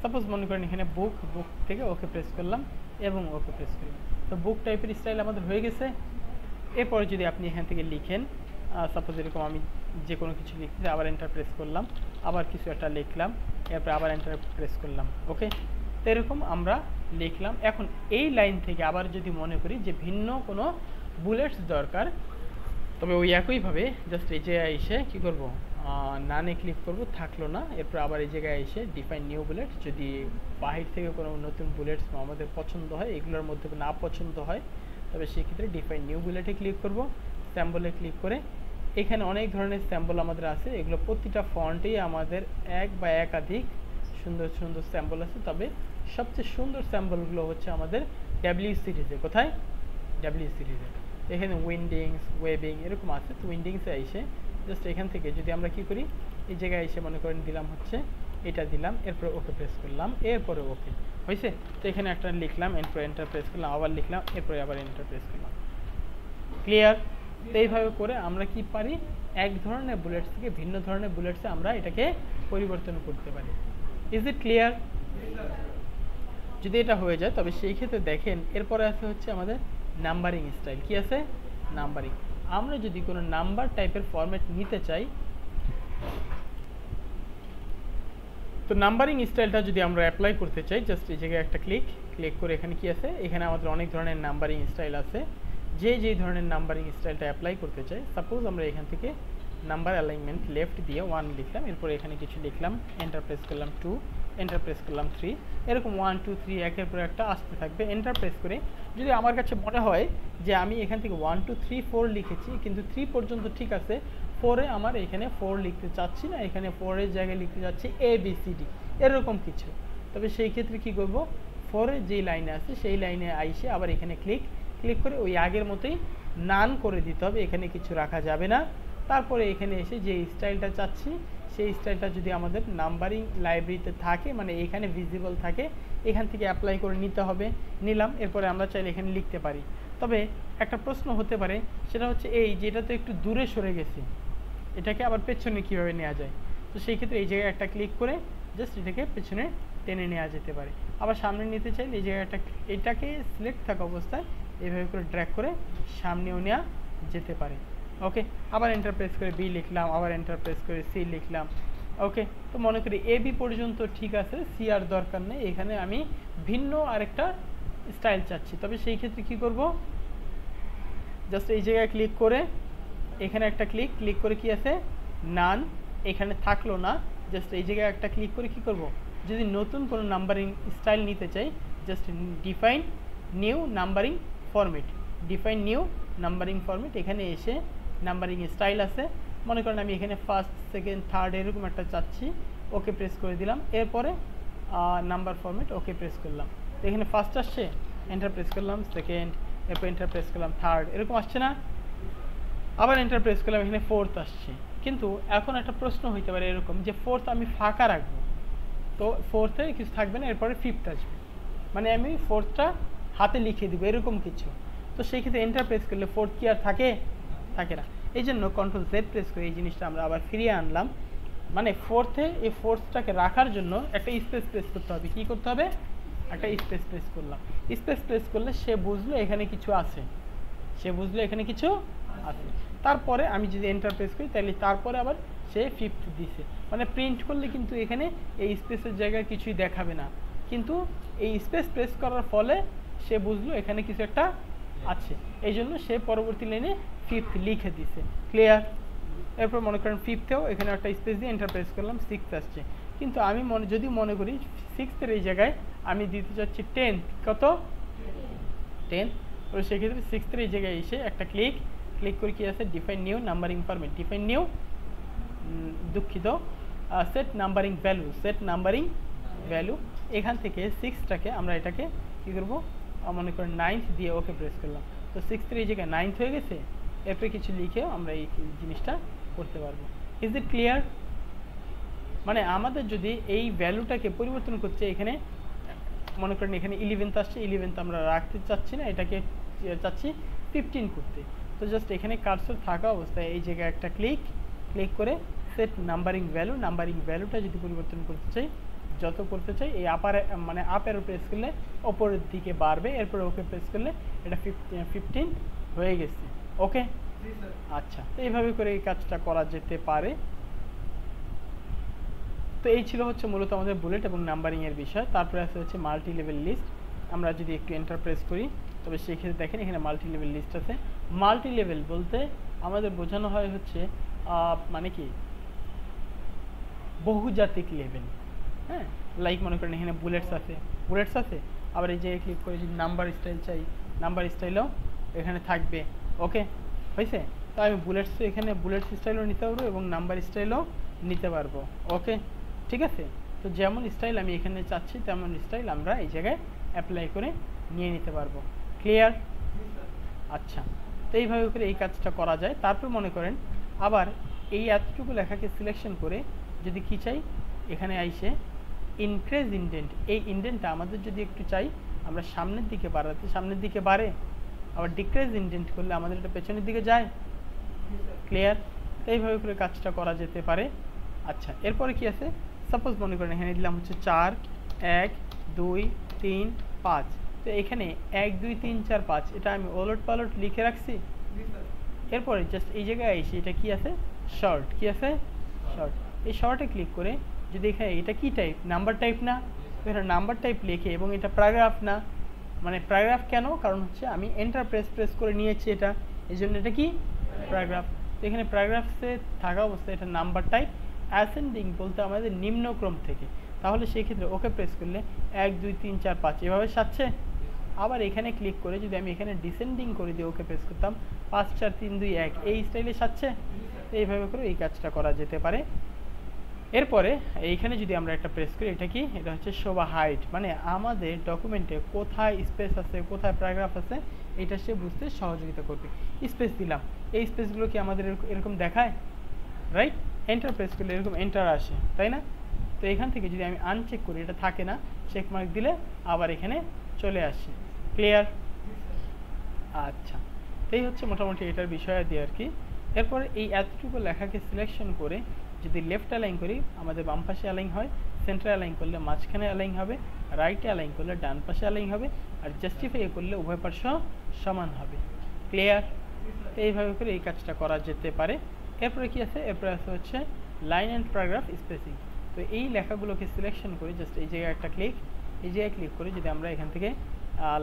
সাপোজ মনে করেন এখানে বুক থেকে ওকে প্রেস করলাম এবং ওকে প্রেস করলাম। তো বুক টাইপের স্টাইল আমাদের হয়ে গেছে। এরপরে যদি আপনি এখান থেকে লিখেন, সাপোজ এরকম আমি যে কোনো কিছু লিখতে আবার এন্টার প্রেস করলাম, আবার কিছু একটা লিখলাম, এরপরে আবার এন্টার প্রেস করলাম, ওকে। তো এরকম আমরা লিখলাম। এখন এই লাইন থেকে আবার যদি মনে করি যে ভিন্ন কোনো বুলেটস দরকার, তবে ওই একইভাবে জাস্ট এই জায়গায় এসে কী করবো, নানে ক্লিক করব, থাকলো না। এরপর আবার এই জায়গায় এসে ডিফাইন নিউ বুলেট, যদি বাহির থেকে কোনো নতুন বুলেটস আমাদের পছন্দ হয়, এগুলোর মধ্যে না পছন্দ হয়, তবে সেক্ষেত্রে ডিফাইন নিউ বুলেটে ক্লিক করব। স্যাম্পলে ক্লিক করে এখানে অনেক ধরনের স্যাম্পল আমাদের আছে, এগুলো প্রতিটা ফন্টেই আমাদের এক বা একাধিক সুন্দর সুন্দর স্যাম্পল আছে। তবে সবচেয়ে সুন্দর স্যাম্পলগুলো হচ্ছে আমাদের ডাব্লিউ সিরিজে। কোথায়, ডাব্লিউ সিরিজে। এখানে উইন্ডিংস, ওয়েবিং এরকম আছে। তো উইন্ডিংসে এসে জাস্ট এখান থেকে যদি আমরা কি করি, এই জায়গায় এসে মনে করেন দিলাম হচ্ছে এটা দিলাম, এরপরে ওকে প্রেস করলাম, এরপরে ওকে হয়েছে। তো এখানে একটা লিখলাম, এরপরে এন্টার প্রেস করলাম, আবার লিখলাম, এরপরে আবার এন্টার প্রেস করলাম, ক্লিয়ার। তো এইভাবে করে আমরা কি পারি, এক ধরনের বুলেটস থেকে ভিন্ন ধরনের বুলেটসে আমরা এটাকে পরিবর্তন করতে পারি। Is it clear? যদি এটা হয়ে যায় তবে সেই ক্ষেত্রে দেখেন এরপরে আছে হচ্ছে আমাদের নাম্বারিং স্টাইল। কি আছে, নাম্বারিং। আমরা যদি কোনো নাম্বার টাইপের ফরম্যাট নিতে চাই, তো নাম্বারিং স্টাইলটা যদি আমরা অ্যাপ্লাই করতে চাই, জাস্ট এই জায়গায় একটা ক্লিক করে এখানে কি আছে, এখানে আমাদের অনেক ধরনের নাম্বারিং স্টাইল আছে। যেই ধরনের নাম্বারিং স্টাইলটা অ্যাপ্লাই করতে চাই, সাপোজ আমরা এখান থেকে নাম্বার অ্যালাইনমেন্ট লেফট দিয়ে 1 লিখলাম, এরপর এখানে কিছু লিখলাম, এন্টার প্রেস করলাম 2, এন্টার প্রেস করলাম 3, এরকম 1 2 3 একের পর একটা আসতে থাকবে। এন্টার প্রেস করে যদি আমার কাছে মনে হয় যে আমি এখান থেকে 1 2 3 4 লিখেছি কিন্তু 3 পর্যন্ত ঠিক আছে, 4-এ আমার এখানে 4 লিখতে চাচ্ছি না, এখানে 4-এর জায়গায় লিখতে যাচ্ছি ABCD এরকম কিছু, তবে সেই ক্ষেত্রে কি করব, 4-এর যেই লাইনে আছে সেই লাইনে আইসে আবার এখানে ক্লিক করে ওই আগের মতোই নান করে দিতে হবে, এখানে কিছু রাখা যাবে না। তারপরে এখানে এসে যে স্টাইলটা চাচ্ছি সেই স্টাইলটা যদি আমাদের নাম্বারিং লাইব্রেরিতে থাকে, মানে এখানে ভিজিবল থাকে, এখান থেকে অ্যাপ্লাই করে নিতে হবে, নিলাম। এরপরে আমরা চাইলে এখানে লিখতে পারি। তবে একটা প্রশ্ন হতে পারে, সেটা হচ্ছে এই যেটা তো একটু দূরে সরে গেছে, এটাকে আবার পেছনে কিভাবে নেওয়া যায়। তো সেই ক্ষেত্রে এই জায়গায় একটা ক্লিক করে জাস্ট এটাকে পেছনে টেনে নেওয়া যেতে পারে। আবার সামনে নিতে চাইলে এই জায়গায় একটা, এটাকে সিলেক্ট থাকা অবস্থায় এইভাবে করে ড্র্যাগ করে সামনেও নেওয়া যেতে পারে, ওকে। আবার এন্টার প্রেস করে বি লিখলাম, আবার এন্টার প্রেস করে সি লিখলাম, ওকে। তো মনে করি এবি পর্যন্ত ঠিক আছে, সি আর দরকার নেই, এখানে আমি ভিন্ন আরেকটা স্টাইল চাচ্ছি। তবে সেই ক্ষেত্রে কি করব, জাস্ট এই জায়গায় ক্লিক করে এখানে একটা ক্লিক করে কি আছে, নান, এখানে থাকলো না, জাস্ট এই জায়গায় একটা ক্লিক করে কি করব, যদি নতুন কোনো নাম্বারিং স্টাইল নিতে চাই, just define new numbering format, define new numbering format, এখানে এসে নাম্বারিং স্টাইল আছে, মনে করেন আমি এখানে ফার্স্ট সেকেন্ড থার্ড এরকম একটা চাচ্ছি, ওকে প্রেস করে দিলাম, এরপরে নাম্বার ফরম্যাট, ওকে প্রেস করলাম। তো এখানে ফার্স্ট আসছে, এন্টার প্রেস করলাম, সেকেন্ড, এরপর এন্টার প্রেস করলাম থার্ড, এরকম আসছে না, আবার এন্টার প্রেস করলাম, এখানে ফোর্থ আসছে। কিন্তু এখন একটা প্রশ্ন হইতে পারে এরকম যে ফোর্থ আমি ফাঁকা রাখবো, তো ফোর্থে কিছু থাকবে না, এরপরে ফিফথ আসবে, মানে আমি ফোর্থটা হাতে লিখে দিব এরকম কিছু। তো সেই ক্ষেত্রে এন্টার প্রেস করলে ফোর্থ কি আর থাকে না। এই জন্য কন্ট্রোল জেড প্রেস করে এই জিনিসটা আমরা আবার ফিরিয়ে আনলাম, মানে ফোর্থে এই ফোর্থটাকে রাখার জন্য একটা স্পেস প্রেস করতে হবে। কি করতে হবে, একটা স্পেস প্রেস করলাম, স্পেস প্রেস করলে সে বুঝলো এখানে কিছু আছে, তারপরে আমি যদি এন্টার প্রেস করি তাহলে তারপরে আবার সে ফিফথ দিছে, মানে প্রিন্ট করলে কিন্তু এখানে এই স্পেসের জায়গায় কিছুই দেখাবে না, কিন্তু এই স্পেস প্রেস করার ফলে সে বুঝলো এখানে কিছু একটা আছে, এই জন্য সে পরবর্তী লাইনে ফিফথ লিখে দিছে। ক্লিয়ার? এরপর মনে করেন ফিফথেও এখানে একটা স্পেস দিয়ে এন্টার প্রেস করলাম, সিক্স আসছে, কিন্তু আমি যদি মনে করি সিক্সথের এই জায়গায় আমি দিতে চাচ্ছি টেন্থ, কত 10, তো সেক্ষেত্রে সিক্সথের এই জায়গায় এসে একটা ক্লিক করে কি আছে define new numbering format, define new, দুঃখিত, সেট নাম্বারিং ভ্যালু, এখান থেকে সিক্সটাকে আমরা এটাকে কী করবো মনে করেন নাইন্থ দিয়ে ওকে প্রেস করলাম, তো সিক্সথের এই জায়গায় নাইন্থ হয়ে গেছে। এরপরে কিছু লিখেও আমরা এই জিনিসটা করতে পারবো। Is it clear? মানে আমাদের যদি এই ভ্যালুটাকে পরিবর্তন করছে, এখানে মনে করেন এখানে 11th আসছে, 11th আমরা রাখতে চাচ্ছি না, এটাকে চাচ্ছি 15 করতে, তো জাস্ট এখানে কার্সর থাকা অবস্থায় এই জায়গায় একটা ক্লিক করে সেট নাম্বারিং ভ্যালুটা যদি পরিবর্তন করতে চাই, যত করতে চাই এই মানে আপ অ্যারো প্রেস করলে ওপরের দিকে বাড়বে, এরপরে ওকে প্রেস করলে এটা 15 হয়ে গেছে। ওকে, আচ্ছা, তো এইভাবে করে এই কাজটা করা যেতে পারে। তো এই ছিল হচ্ছে মূলত আমাদের বুলেট এবং নাম্বারিংয়ের বিষয়। তারপরে আছে হচ্ছে মাল্টি লেভেল লিস্ট। আমরা যদি একটু এন্টার প্রেস করি, তবে সেক্ষেত্রে দেখেন এখানে মাল্টি লেভেল লিস্ট আছে। মাল্টি লেভেল বলতে আমাদের বোঝানো হয় হচ্ছে মানে কি বহুজাতিক লেভেল। হ্যাঁ, লাইক মনে করেন এখানে বুলেটস আছে, আবার এই জায়গায় ক্লিক করে যদি নাম্বার স্টাইল চাই, নাম্বার স্টাইলও এখানে থাকবে। ওকে, হয়েছে? তো আমি এখানে বুলেটস স্টাইলও নিতে পারবো এবং নাম্বার স্টাইলও নিতে পারবো। ওকে, ঠিক আছে? তো যেমন স্টাইল আমি এখানে চাচ্ছি তেমন স্টাইল আমরা এই জায়গায় অ্যাপ্লাই করে নিয়ে নিতে পারবো। ক্লিয়ার? আচ্ছা, তো এইভাবে করে এই কাজটা করা যায়। তারপর মনে করেন আবার এই এতটুকু লেখাকে সিলেকশন করে যদি কি চাই, এখানে আইসে ইনক্রিজ ইনডেন্ট, এই ইনডেন্টটা আমাদের যদি একটু চাই আমরা সামনের দিকে বাড়াতে, সামনের দিকে বাড়ে, আবার ডিক্রিজ ইনডেন্ট করলে আমাদের এটা পেছনের দিকে যায়। ক্লিয়ার? এইভাবে করে কাজটা করা যেতে পারে। আচ্ছা, এরপরে কি আছে, সাপোজ মনে করেন এখানে দিলাম হচ্ছে 4, 1, 2, 3, 5, তো এখানে 1, 2, 3, 4, 5 এটা আমি ওলট পালট লিখে রাখছি। এরপরে জাস্ট এই জায়গায় এসে এটা কি আছে, শর্ট, কি আছে শর্ট, এই শর্টে ক্লিক করে যদি এখানে এটা কি টাইপ, নাম্বার টাইপ না, এখানে নাম্বার টাইপ লিখে, এবং এটা প্যারাগ্রাফ না, মানে প্যারাগ্রাফ কেন, কারণ হচ্ছে আমি এন্টার প্রেস করে নিয়েছি এটা, এই জন্য এটা কি প্যারাগ্রাফ। তো এখানে প্যারাগ্রাফে থাকা অবস্থায় এটা নাম্বার টাইপ অ্যাসেন্ডিং বলতে আমাদের নিম্নক্রম থেকে, তাহলে সেই ক্ষেত্রে ওকে প্রেস করলে 1, 2, 3, 4, 5 এভাবে সাজছে। আবার এখানে ক্লিক করে যদি আমি এখানে ডিসেন্ডিং করে দিয়ে ওকে প্রেস করতাম, 5, 4, 3, 2, 1 এই স্টাইলে সাজছে। তো এইভাবে করে এই কাজটা করা যেতে পারে। এরপরে এইখানে যদি আমরা একটা প্রেস করি, এটা কি, এটা হচ্ছে শো বা হাইড, মানে আমাদের ডকুমেন্টে কোথায় স্পেস আছে, কোথায় প্যারাগ্রাফ আছে, এটা সে বুঝতে সহযোগিতা করবে। স্পেস দিলাম, এই স্পেসগুলো কি আমাদের এরকম দেখায়, রাইট? এন্টার প্রেস করলে এরকম এন্টার আসে, তাই না? তো এখান থেকে যদি আমি আনচেক করি, এটা থাকে না, চেক মার্ক দিলে আবার এখানে চলে আসে। ক্লিয়ার? আচ্ছা, এই হচ্ছে মোটামুটি এটার বিষয় দিয়ে আর কি। এরপরে এই এতটুকু লেখাকে সিলেকশন করে যদি লেফট অ্যালাইন করি আমাদের বাম পাশে অ্যালাইন হয়, সেন্টার অ্যালাইন করলে মাঝখানে অ্যালাইন হবে, রাইটে অ্যালাইন করলে ডান পাশে অ্যালাইন হবে, আর জাস্টিফাই করলে উভয় পার্শ্ব সমান হবে। ক্লিয়ার? এইভাবে করে এই কাজটা করা যেতে পারে। এরপরে কি আছে, এরপরে আছে হচ্ছে লাইন অ্যান্ড প্যারাগ্রাফ স্পেসিং। তো এই লেখাগুলোকে সিলেকশন করে জাস্ট এই জায়গায় একটা এই জায়গায় ক্লিক করে যদি আমরা এখান থেকে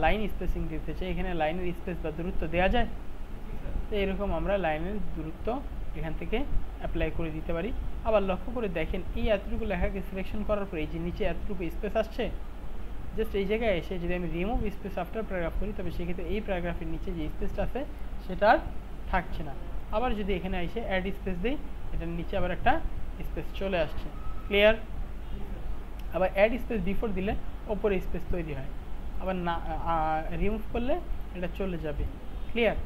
লাইন স্পেসিং দিতে চাই, এখানে লাইনের স্পেস বা দূরত্ব দেওয়া যায়। তো এরকম আমরা লাইনের দূরত্ব এখান থেকে অ্যাপ্লাই করে দিতে পারি। আবার লক্ষ্য করে দেখেন এই এতটুকু লেখাকে সিলেকশন করার পরে এই যে নিচে এতটুকু স্পেস আসছে, জাস্ট এই জায়গায় এসে যদি আমি রিমুভ স্পেস আফটার প্যারাগ্রাফ করি, তবে সেক্ষেত্রে এই প্যারাগ্রাফের নিচে যে স্পেসটা আছে সেটা আর থাকছে না। আবার যদি এখানে এসে অ্যাড স্পেস দিই, এটার নিচে আবার একটা স্পেস চলে আসছে। ক্লিয়ার? আবার অ্যাড স্পেস বিফোর দিলে ওপরে স্পেস তৈরি হয়, আবার না রিমুভ করলে এটা চলে যাবে। ক্লিয়ার?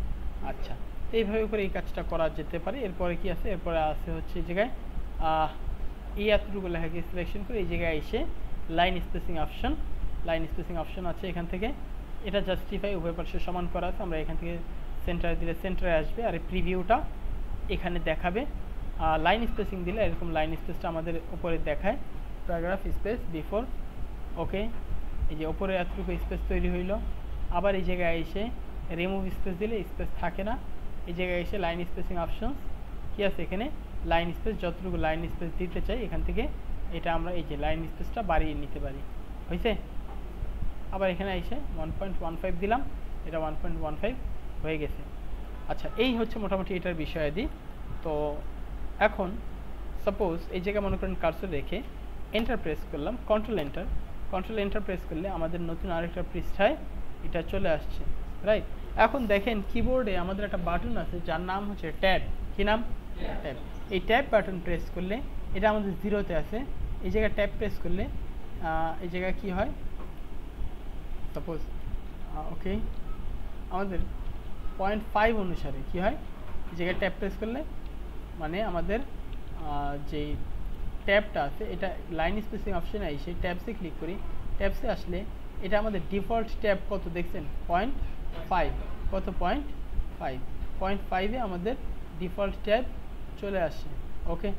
আচ্ছা, এইভাবে করে এই কাজটা করা যেতে পারে। এরপরে কি আছে, এরপরে আছে হচ্ছে এই জায়গায় এই এতটুকু লেখাকে সিলেকশন করে এই জায়গায় এসে লাইন স্পেসিং অপশন আছে, এখান থেকে এটা জাস্টিফাই উভয় পার্শ্ব সমান করা আছে, আমরা এখান থেকে সেন্টারে দিলে সেন্টারে আসবে, আর এই প্রিভিউটা এখানে দেখাবে। লাইন স্পেসিং দিলে এরকম লাইন স্পেসটা আমাদের উপরে দেখায়, প্যারাগ্রাফ স্পেস বিফোর। ওকে, এই যে উপরে এতটুকু স্পেস তৈরি হইল। আবার এই জায়গায় এসে রিমুভ স্পেস দিলে স্পেস থাকে না, এই জায়গায় এসে লাইন স্পেসিং অপশনস কি আছে, এখানে লাইন স্পেস যতটুকু লাইন স্পেস দিতে চাই এখান থেকে এটা আমরা এই যে লাইন স্পেসটা বাড়িয়ে নিতে পারি। হয়েছে? আবার এখানে এসে 1.15 দিলাম, এটা 1.15 হয়ে গেছে। আচ্ছা, এই হচ্ছে মোটামুটি এটার বিষয়াদি। তো এখন সাপোজ এই জায়গায় মনে করেন কার্সর রেখে এন্টার প্রেস করলাম, কন্ট্রোল এন্টার প্রেস করলে আমাদের নতুন আরেকটা পৃষ্ঠায় এটা চলে আসছে, রাইট? এখন দেখেন কিবোর্ডে আমাদের একটা বাটন আছে যার নাম হচ্ছে ট্যাব। কি নাম? ট্যাব। এই ট্যাব বাটন প্রেস করলে এটা আমাদের 0-তে আছে। এই জায়গায় ট্যাব প্রেস করলে এই জায়গায় কি হয়, সাপোজ ওকে আমাদের 0.5 অনুসারে কি হয়, এই জায়গায় ট্যাব প্রেস করলে মানে আমাদের যেই ট্যাবটা আছে এটা লাইন স্পেসিং অপশনে এসে ট্যাবসে ক্লিক করি, ট্যাবসে আসলে এটা আমাদের ডিফল্ট ট্যাব কত দেখছেন 0.5, কত 0.5 আমাদের ডিফল্ট ট্যাব চলে আসে। ওকে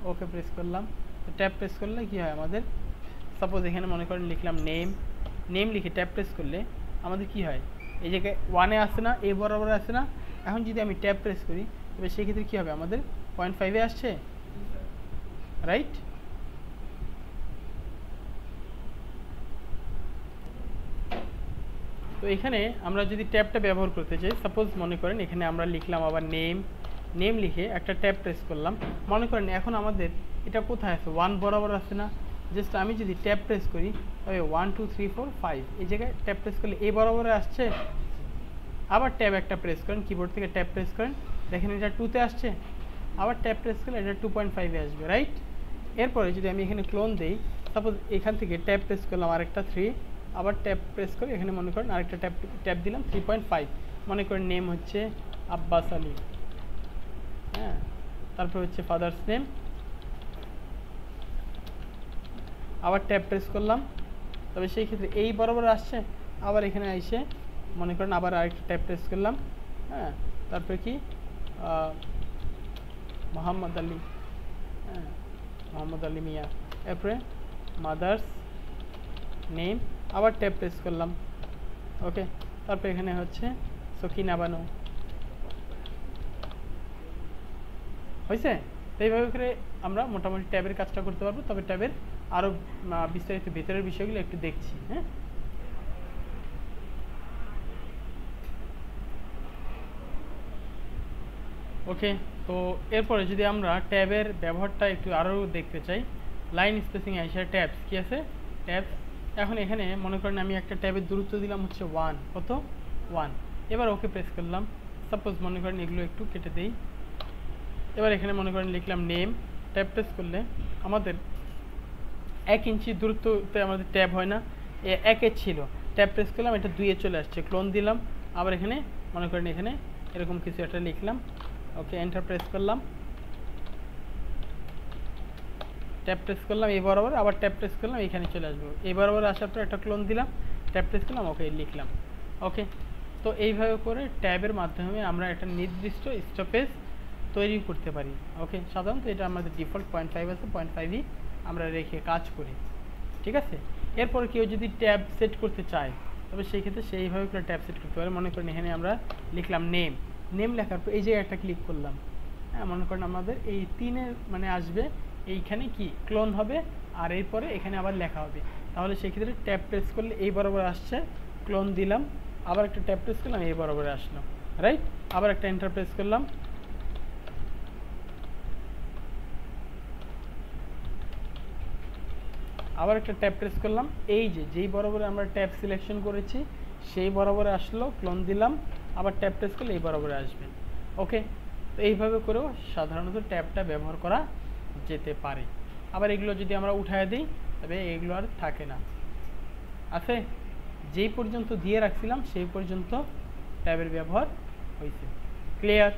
ওকে প্রেস করলাম, তো ট্যাব প্রেস করলে কি হয় আমাদের, সাপোজ এখানে মনে করেন লিখলাম নেম লিখে ট্যাব প্রেস করলে আমাদের কি হয়, এই জায়গায় 1-এ আসছে না, এ বরাবর আসে না। এখন যদি আমি ট্যাব প্রেস করি তবে সেক্ষেত্রে কী হবে, আমাদের 0.5-এ আসছে, রাইট? তো এখানে আমরা যদি ট্যাবটা ব্যবহার করতে চাই, সাপোজ মনে করেন এখানে আমরা লিখলাম আবার নেম লিখে একটা ট্যাব প্রেস করলাম। মনে করেন এখন আমাদের এটা কোথায় আছে, 1 বরাবর আছে না, জাস্ট আমি যদি ট্যাব প্রেস করি তবে 1 2 3 4 5 এই জায়গায় ট্যাব প্রেস করলে এই বরাবরে আসছে। আবার ট্যাব একটা প্রেস করেন, কিবোর্ড থেকে ট্যাব প্রেস করেন, দেখেন এটা 2-তে আসছে। আবার ট্যাব প্রেস করলে এটা 2.5-এ আসবে, রাইট? এরপরে যদি আমি এখানে ক্লোন দেই, সাপোজ এখান থেকে ট্যাব প্রেস করলাম আরেকটা 3, আবার ট্যাব প্রেস করে এখানে মনে করেন আরেকটা ট্যাব দিলাম 3.5, মনে করেন নেম হচ্ছে আব্বাস আলী, হ্যাঁ, তারপর হচ্ছে ফাদার্স নেম, আবার ট্যাব প্রেস করলাম, তবে সেই ক্ষেত্রে এই বরাবর আসছে। আবার এখানে এসে মনে করেন আবার আরেকটা ট্যাব প্রেস করলাম, হ্যাঁ, তারপরে কি মোহাম্মদ আলী, হ্যাঁ, মোহাম্মদ আলী মিয়া, এরপরে মাদার্স নেম, আবার ট্যাব প্রেস করলাম, ওকে, তারপরে এখানে হচ্ছে সকিনা বানু, হয়েছে? তো এইভাবে করে আমরা মোটামুটি ট্যাবের কাজটা করতে পারবো। তবে ট্যাবের আরও বিস্তারিত ভেতরের বিষয়গুলো একটু দেখছি, হ্যাঁ। ওকে, তো এরপরে যদি আমরা ট্যাবের ব্যবহারটা একটু আরও দেখতে চাই, লাইন স্পেসিং এসে ট্যাবস কি আছে, ট্যাবস। এখন এখানে মনে করেন আমি একটা ট্যাবের দূরত্ব দিলাম হচ্ছে 1, কত 1। এবার ওকে প্রেস করলাম, সাপোজ মনে করেন এগুলো একটু কেটে দেই। এবার এখানে মনে করেন লিখলাম নেম, ট্যাব প্রেস করলে আমাদের 1 ইঞ্চি দূরত্বতে আমাদের ট্যাব হয় না, 1-এ ছিল, ট্যাব প্রেস করলাম এটা 2-এ চলে আসছে, ক্লোন দিলাম, আবার এখানে মনে করেন এখানে এরকম কিছু একটা লিখলাম, ওকে, এন্টার প্রেস করলাম, ট্যাব প্রেস করলাম এই বরাবর, আবার ট্যাব প্রেস করলাম এখানে চলে আসবো, এই বরাবর আসার পর একটা ক্লোন দিলাম, ট্যাব প্রেস করলাম, ওকে লিখলাম, ওকে। তো এইভাবে করে ট্যাবের মাধ্যমে আমরা একটা নির্দিষ্ট স্টপেজ তৈরি করতে পারি, ওকে। সাধারণত এটা আমাদের ডিফল্ট 0.5 আছে, 0.5ই আমরা রেখে কাজ করি, ঠিক আছে। এরপর কেউ যদি ট্যাব সেট করতে চায় তবে সেই ক্ষেত্রে সেইভাবে করে ট্যাব সেট করতে পারে। মনে করেন এখানে আমরা লিখলাম নেম লেখার পর এই জায়গায় একটা ক্লিক করলাম, হ্যাঁ, মনে করেন আমাদের এই 3-এর মানে আসবে, এইখানে কি ক্লোন হবে, আর এরপরে এখানে আবার লেখা হবে। তাহলে সেক্ষেত্রে ট্যাব প্রেস করলে এই বরাবর আসছে, ক্লোন দিলাম, আবার একটা ট্যাব প্রেস করলাম এই বরাবর আসলো, রাইট? আবার একটা এন্টার প্রেস করলাম, আবার একটা ট্যাব প্রেস করলাম, এই যেই বরাবরে আমরা ট্যাব সিলেকশন করেছি সেই বরাবরে আসলো, ক্লোন দিলাম, আবার ট্যাব প্রেস করলে এই বরাবরে আসবে, ওকে। তো এইভাবে করেও সাধারণত ট্যাবটা ব্যবহার করা যেতে পারে। আবার এগুলো যদি আমরা উঠায় দিই তবে এগুলো আর থাকে না, আছে যেই পর্যন্ত দিয়ে রাখছিলাম সেই পর্যন্ত ট্যাবের ব্যবহার হয়েছে, ক্লিয়ার?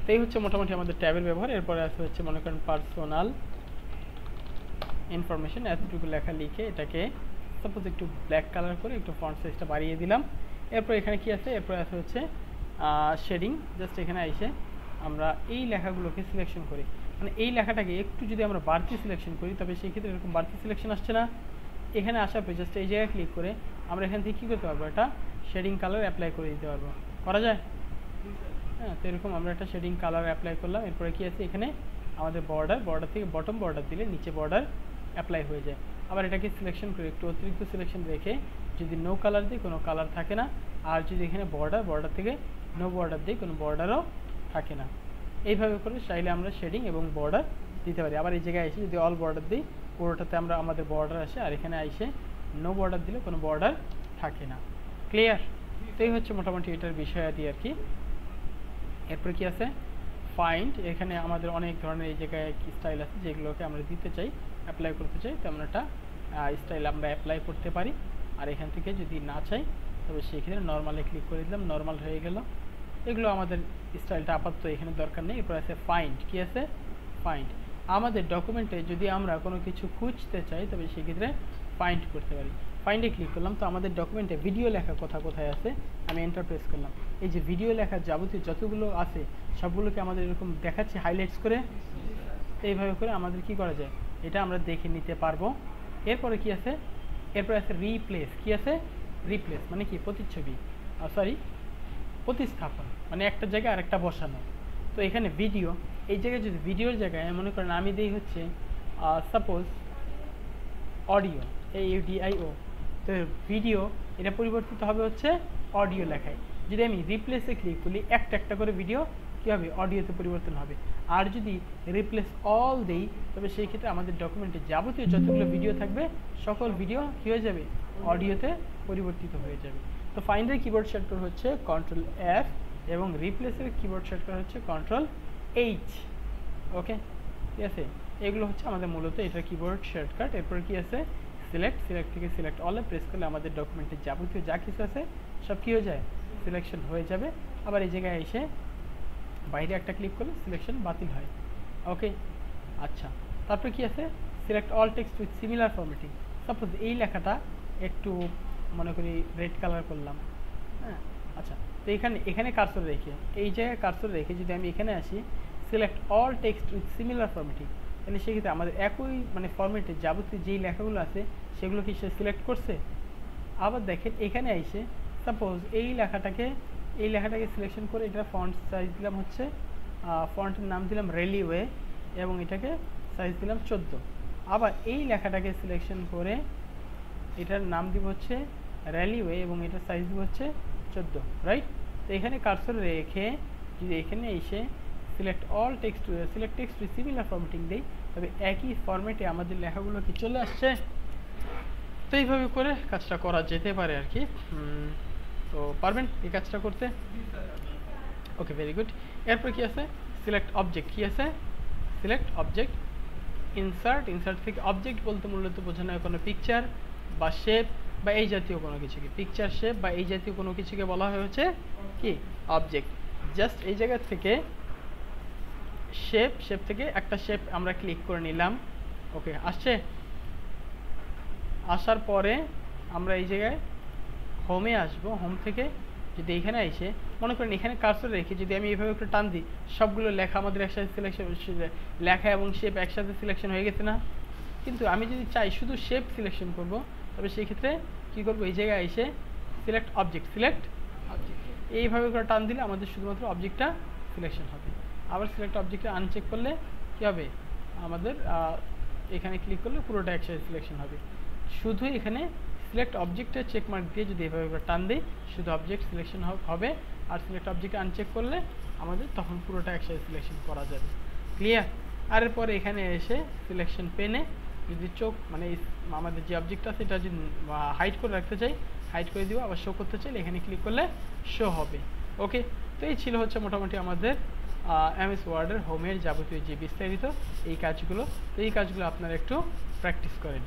তো এই হচ্ছে মোটামুটি আমাদের ট্যাবের ব্যবহার। এরপরে আছে হচ্ছে মনে করেন পার্সোনাল ইনফরমেশন, এতটুকু লেখা লিখে এটাকে সাপোজ একটু ব্ল্যাক কালার করে একটু ফন্ট সাইজটা বাড়িয়ে দিলাম। এরপর এখানে কি আছে, এরপর আছে হচ্ছে শেডিং, জাস্ট এখানে এসে আমরা এই লেখাগুলোকে সিলেকশন করি, মানে এই লেখাটাকে একটু যদি আমরা বাড়তি সিলেকশন করি তবে সেই ক্ষেত্রে এরকম বাড়তি সিলেকশন আসছে না। এখানে আসার পর জাস্ট এই জায়গায় ক্লিক করে আমরা এখান থেকে কী করতে পারবো, একটা শেডিং কালার অ্যাপ্লাই করে দিতে পারবো, করা যায়? হ্যাঁ, তো এরকম আমরা একটা শেডিং কালার অ্যাপ্লাই করলাম। এরপরে কি আছে, এখানে আমাদের বর্ডার থেকে বটম বর্ডার দিলে নিচে বর্ডার অ্যাপ্লাই হয়ে যায়। আবার এটাকে সিলেকশন করে একটু অতিরিক্ত সিলেকশন রেখে যদি নো কালার দিই কোনো কালার থাকে না, আর যদি এখানে বর্ডার থেকে নো বর্ডার দিই কোনো বর্ডারও থাকে না। এইভাবে করে চাইলে আমরা শেডিং এবং বর্ডার দিতে পারি। আবার এই জায়গায় এসে যদি অল বর্ডার দিই পুরোটাতে আমরা আমাদের বর্ডার আসে, আর এখানে এসে নো বর্ডার দিলে কোনো বর্ডার থাকে না। ক্লিয়ার? তো এই হচ্ছে মোটামুটি এটার বিষয়াদি আর কি। এরপর কি আছে ফাইন্ড, এখানে আমাদের অনেক ধরনের এই জায়গায় স্টাইল আছে যেগুলোকে আমরা দিতে চাই, অ্যাপ্লাই করতে চাই, তেমন একটা স্টাইল আমরা অ্যাপ্লাই করতে পারি। আর এখান থেকে যদি না চাই তবে সেক্ষেত্রে নর্মালে ক্লিক করে দিলাম, নর্মাল হয়ে গেল। এগুলো আমাদের স্টাইলটা আপাতত এখানে দরকার নেই। এরপর আছে ফাইন্ড, কি আছে ফাইন্ড। আমাদের ডকুমেন্টে যদি আমরা কোনো কিছু খুঁজতে চাই তবে সেক্ষেত্রে ফাইন্ড করতে পারি। ফাইন্ডে ক্লিক করলাম, তো আমাদের ডকুমেন্টে ভিডিও লেখা কোথায় আছে আমি এন্টার প্রেস করলাম। এই যে ভিডিও লেখা যাবতীয় যতগুলো আছে সবগুলোকে আমাদের এরকম দেখাচ্ছে হাইলাইটস করে। এইভাবে করে আমাদের কি করা যায় এটা আমরা দেখে নিতে পারবো। এরপরে কি আছে, এরপরে আছে রিপ্লেস, কি আছে রিপ্লেস মানে কি প্রতিচ্ছবি, প্রতিস্থাপন, মানে একটা জায়গায় আরেকটা বসানো। তো এখানে ভিডিও, এই জায়গায় যদি ভিডিওর জায়গায় মনে করেন আমি দিই হচ্ছে সাপোজ অডিও, AUDIO, তো ভিডিও এটা পরিবর্তিত হবে হচ্ছে অডিও লেখায়। যদি আমি রিপ্লেসে ক্লিক করি একটা করে ভিডিও কী হবে অডিওতে পরিবর্তন হবে। আর যদি রিপ্লেস অল দেই তবে সেই ক্ষেত্রে আমাদের ডকুমেন্টে যাবতীয় যতগুলো ভিডিও থাকবে সকল ভিডিও কী হয়ে যাবে অডিওতে পরিবর্তিত হয়ে যাবে। তো ফাইন্ডের কিবোর্ড শর্টকাট হচ্ছে Ctrl+F এবং রিপ্লেসের কিবোর্ড শর্টকাট হচ্ছে Ctrl+H। ওকে, ঠিক আছে, এগুলো হচ্ছে আমাদের মূলত এটার কিবোর্ড শর্টকাট। এরপর কি আছে সিলেক্ট থেকে সিলেক্ট অলে প্রেস করলে আমাদের ডকুমেন্টের যাবতীয় যা কিছু আছে সব কী হয়ে যায় সিলেকশন হয়ে যাবে। আবার এই জায়গায় এসে বাইরে একটা ক্লিক করলে সিলেকশন বাতিল হয়। ওকে, আচ্ছা, তারপরে কি আছে select all text with similar formatting. Suppose এই লেখাটা একটু মনে করি রেড কালার করলাম, হ্যাঁ, আচ্ছা, তো এখানে কার্সর রেখে এই জায়গায় কার্সর রেখে যদি আমি এখানে আসি select all text with similar formatting, তাহলে সেক্ষেত্রে আমাদের একই মানে ফরম্যাটে যাবতীয় যেই লেখাগুলো আছে সেগুলো কি সে সিলেক্ট করছে। আবার দেখেন এখানে এসে সাপোজ এই লেখাটাকে সিলেকশন করে এটা ফন্ট সাইজ দিলাম হচ্ছে ফন্টের নাম দিলাম রেলিওয়ে এবং এটাকে সাইজ দিলাম 14। আবার এই লেখাটাকে সিলেকশন করে এটার নাম দিব হচ্ছে রেলিওয়ে এবং এটার সাইজ দিব হচ্ছে 14, রাইট। তো এখানে কার্সর রেখে যদি এখানে এসে select text with similar formatting দেই তবে একই ফরম্যাটে আমাদের লেখাগুলো কি চলে আসছে। তো এইভাবে করে কাজটা করা যেতে পারে আর কি। তো পারবেন এই কাজটা করতে? ওকে, ভেরি গুড। এরপর কি আছে সিলেক্ট অবজেক্ট, কি আছে সিলেক্ট অবজেক্ট। ইনসার্ট থেকে অবজেক্ট বলতে মূলত বোঝানো হয় কোনো পিকচার বা শেপ বা এই জাতীয় কোনো কিছুকে, পিকচার শেপ বা এই জাতীয় কোনো কিছুকে বলা হয় হচ্ছে কি অবজেক্ট। জাস্ট এই জায়গা থেকে শেপ থেকে একটা শেপ আমরা ক্লিক করে নিলাম। ওকে, আসছে, আসার পরে আমরা এই জায়গায় হোমে আসবো। হোম থেকে যদি এখানে এসে মনে করেন এখানে কার্সর রেখে যদি আমি এইভাবে একটু টান দিই সবগুলো লেখা আমাদের একসাথে সিলেকশন, লেখা এবং শেপ একসাথে সিলেকশন হয়ে গেছে না। কিন্তু আমি যদি চাই শুধু শেপ সিলেকশন করব তবে সেই ক্ষেত্রে কী করবো এই জায়গায় এসে সিলেক্ট অবজেক্ট এইভাবে করে টান দিলে আমাদের শুধুমাত্র অবজেক্টটা সিলেকশন হবে। আবার সিলেক্ট অবজেক্টে আনচেক করলে কী হবে আমাদের এখানে ক্লিক করলে পুরোটা একসাথে সিলেকশন হবে। শুধু এখানে সিলেক্ট অবজেক্টের চেকমার্ক দিয়ে যদি এভাবে টান দিই শুধু অবজেক্ট সিলেকশন হবে, আর সিলেক্ট অবজেক্টে আনচেক করলে আমাদের তখন পুরোটা একসাথে সিলেকশন করা যাবে। ক্লিয়ার? আর এরপরে এখানে এসে সিলেকশন পেনে যদি চোখ মানে আমাদের যে অবজেক্ট আছে এটা যদি হাইড করে রাখতে চাই হাইড করে দিব, আবার শো করতে চাইলে এখানে ক্লিক করলে শো হবে। ওকে, তো এই ছিল হচ্ছে মোটামুটি আমাদের MS ওয়ার্ডের হোমের যাবতীয় যে বিস্তারিত এই কাজগুলো। তো এই কাজগুলো আপনারা একটু প্র্যাকটিস করেন।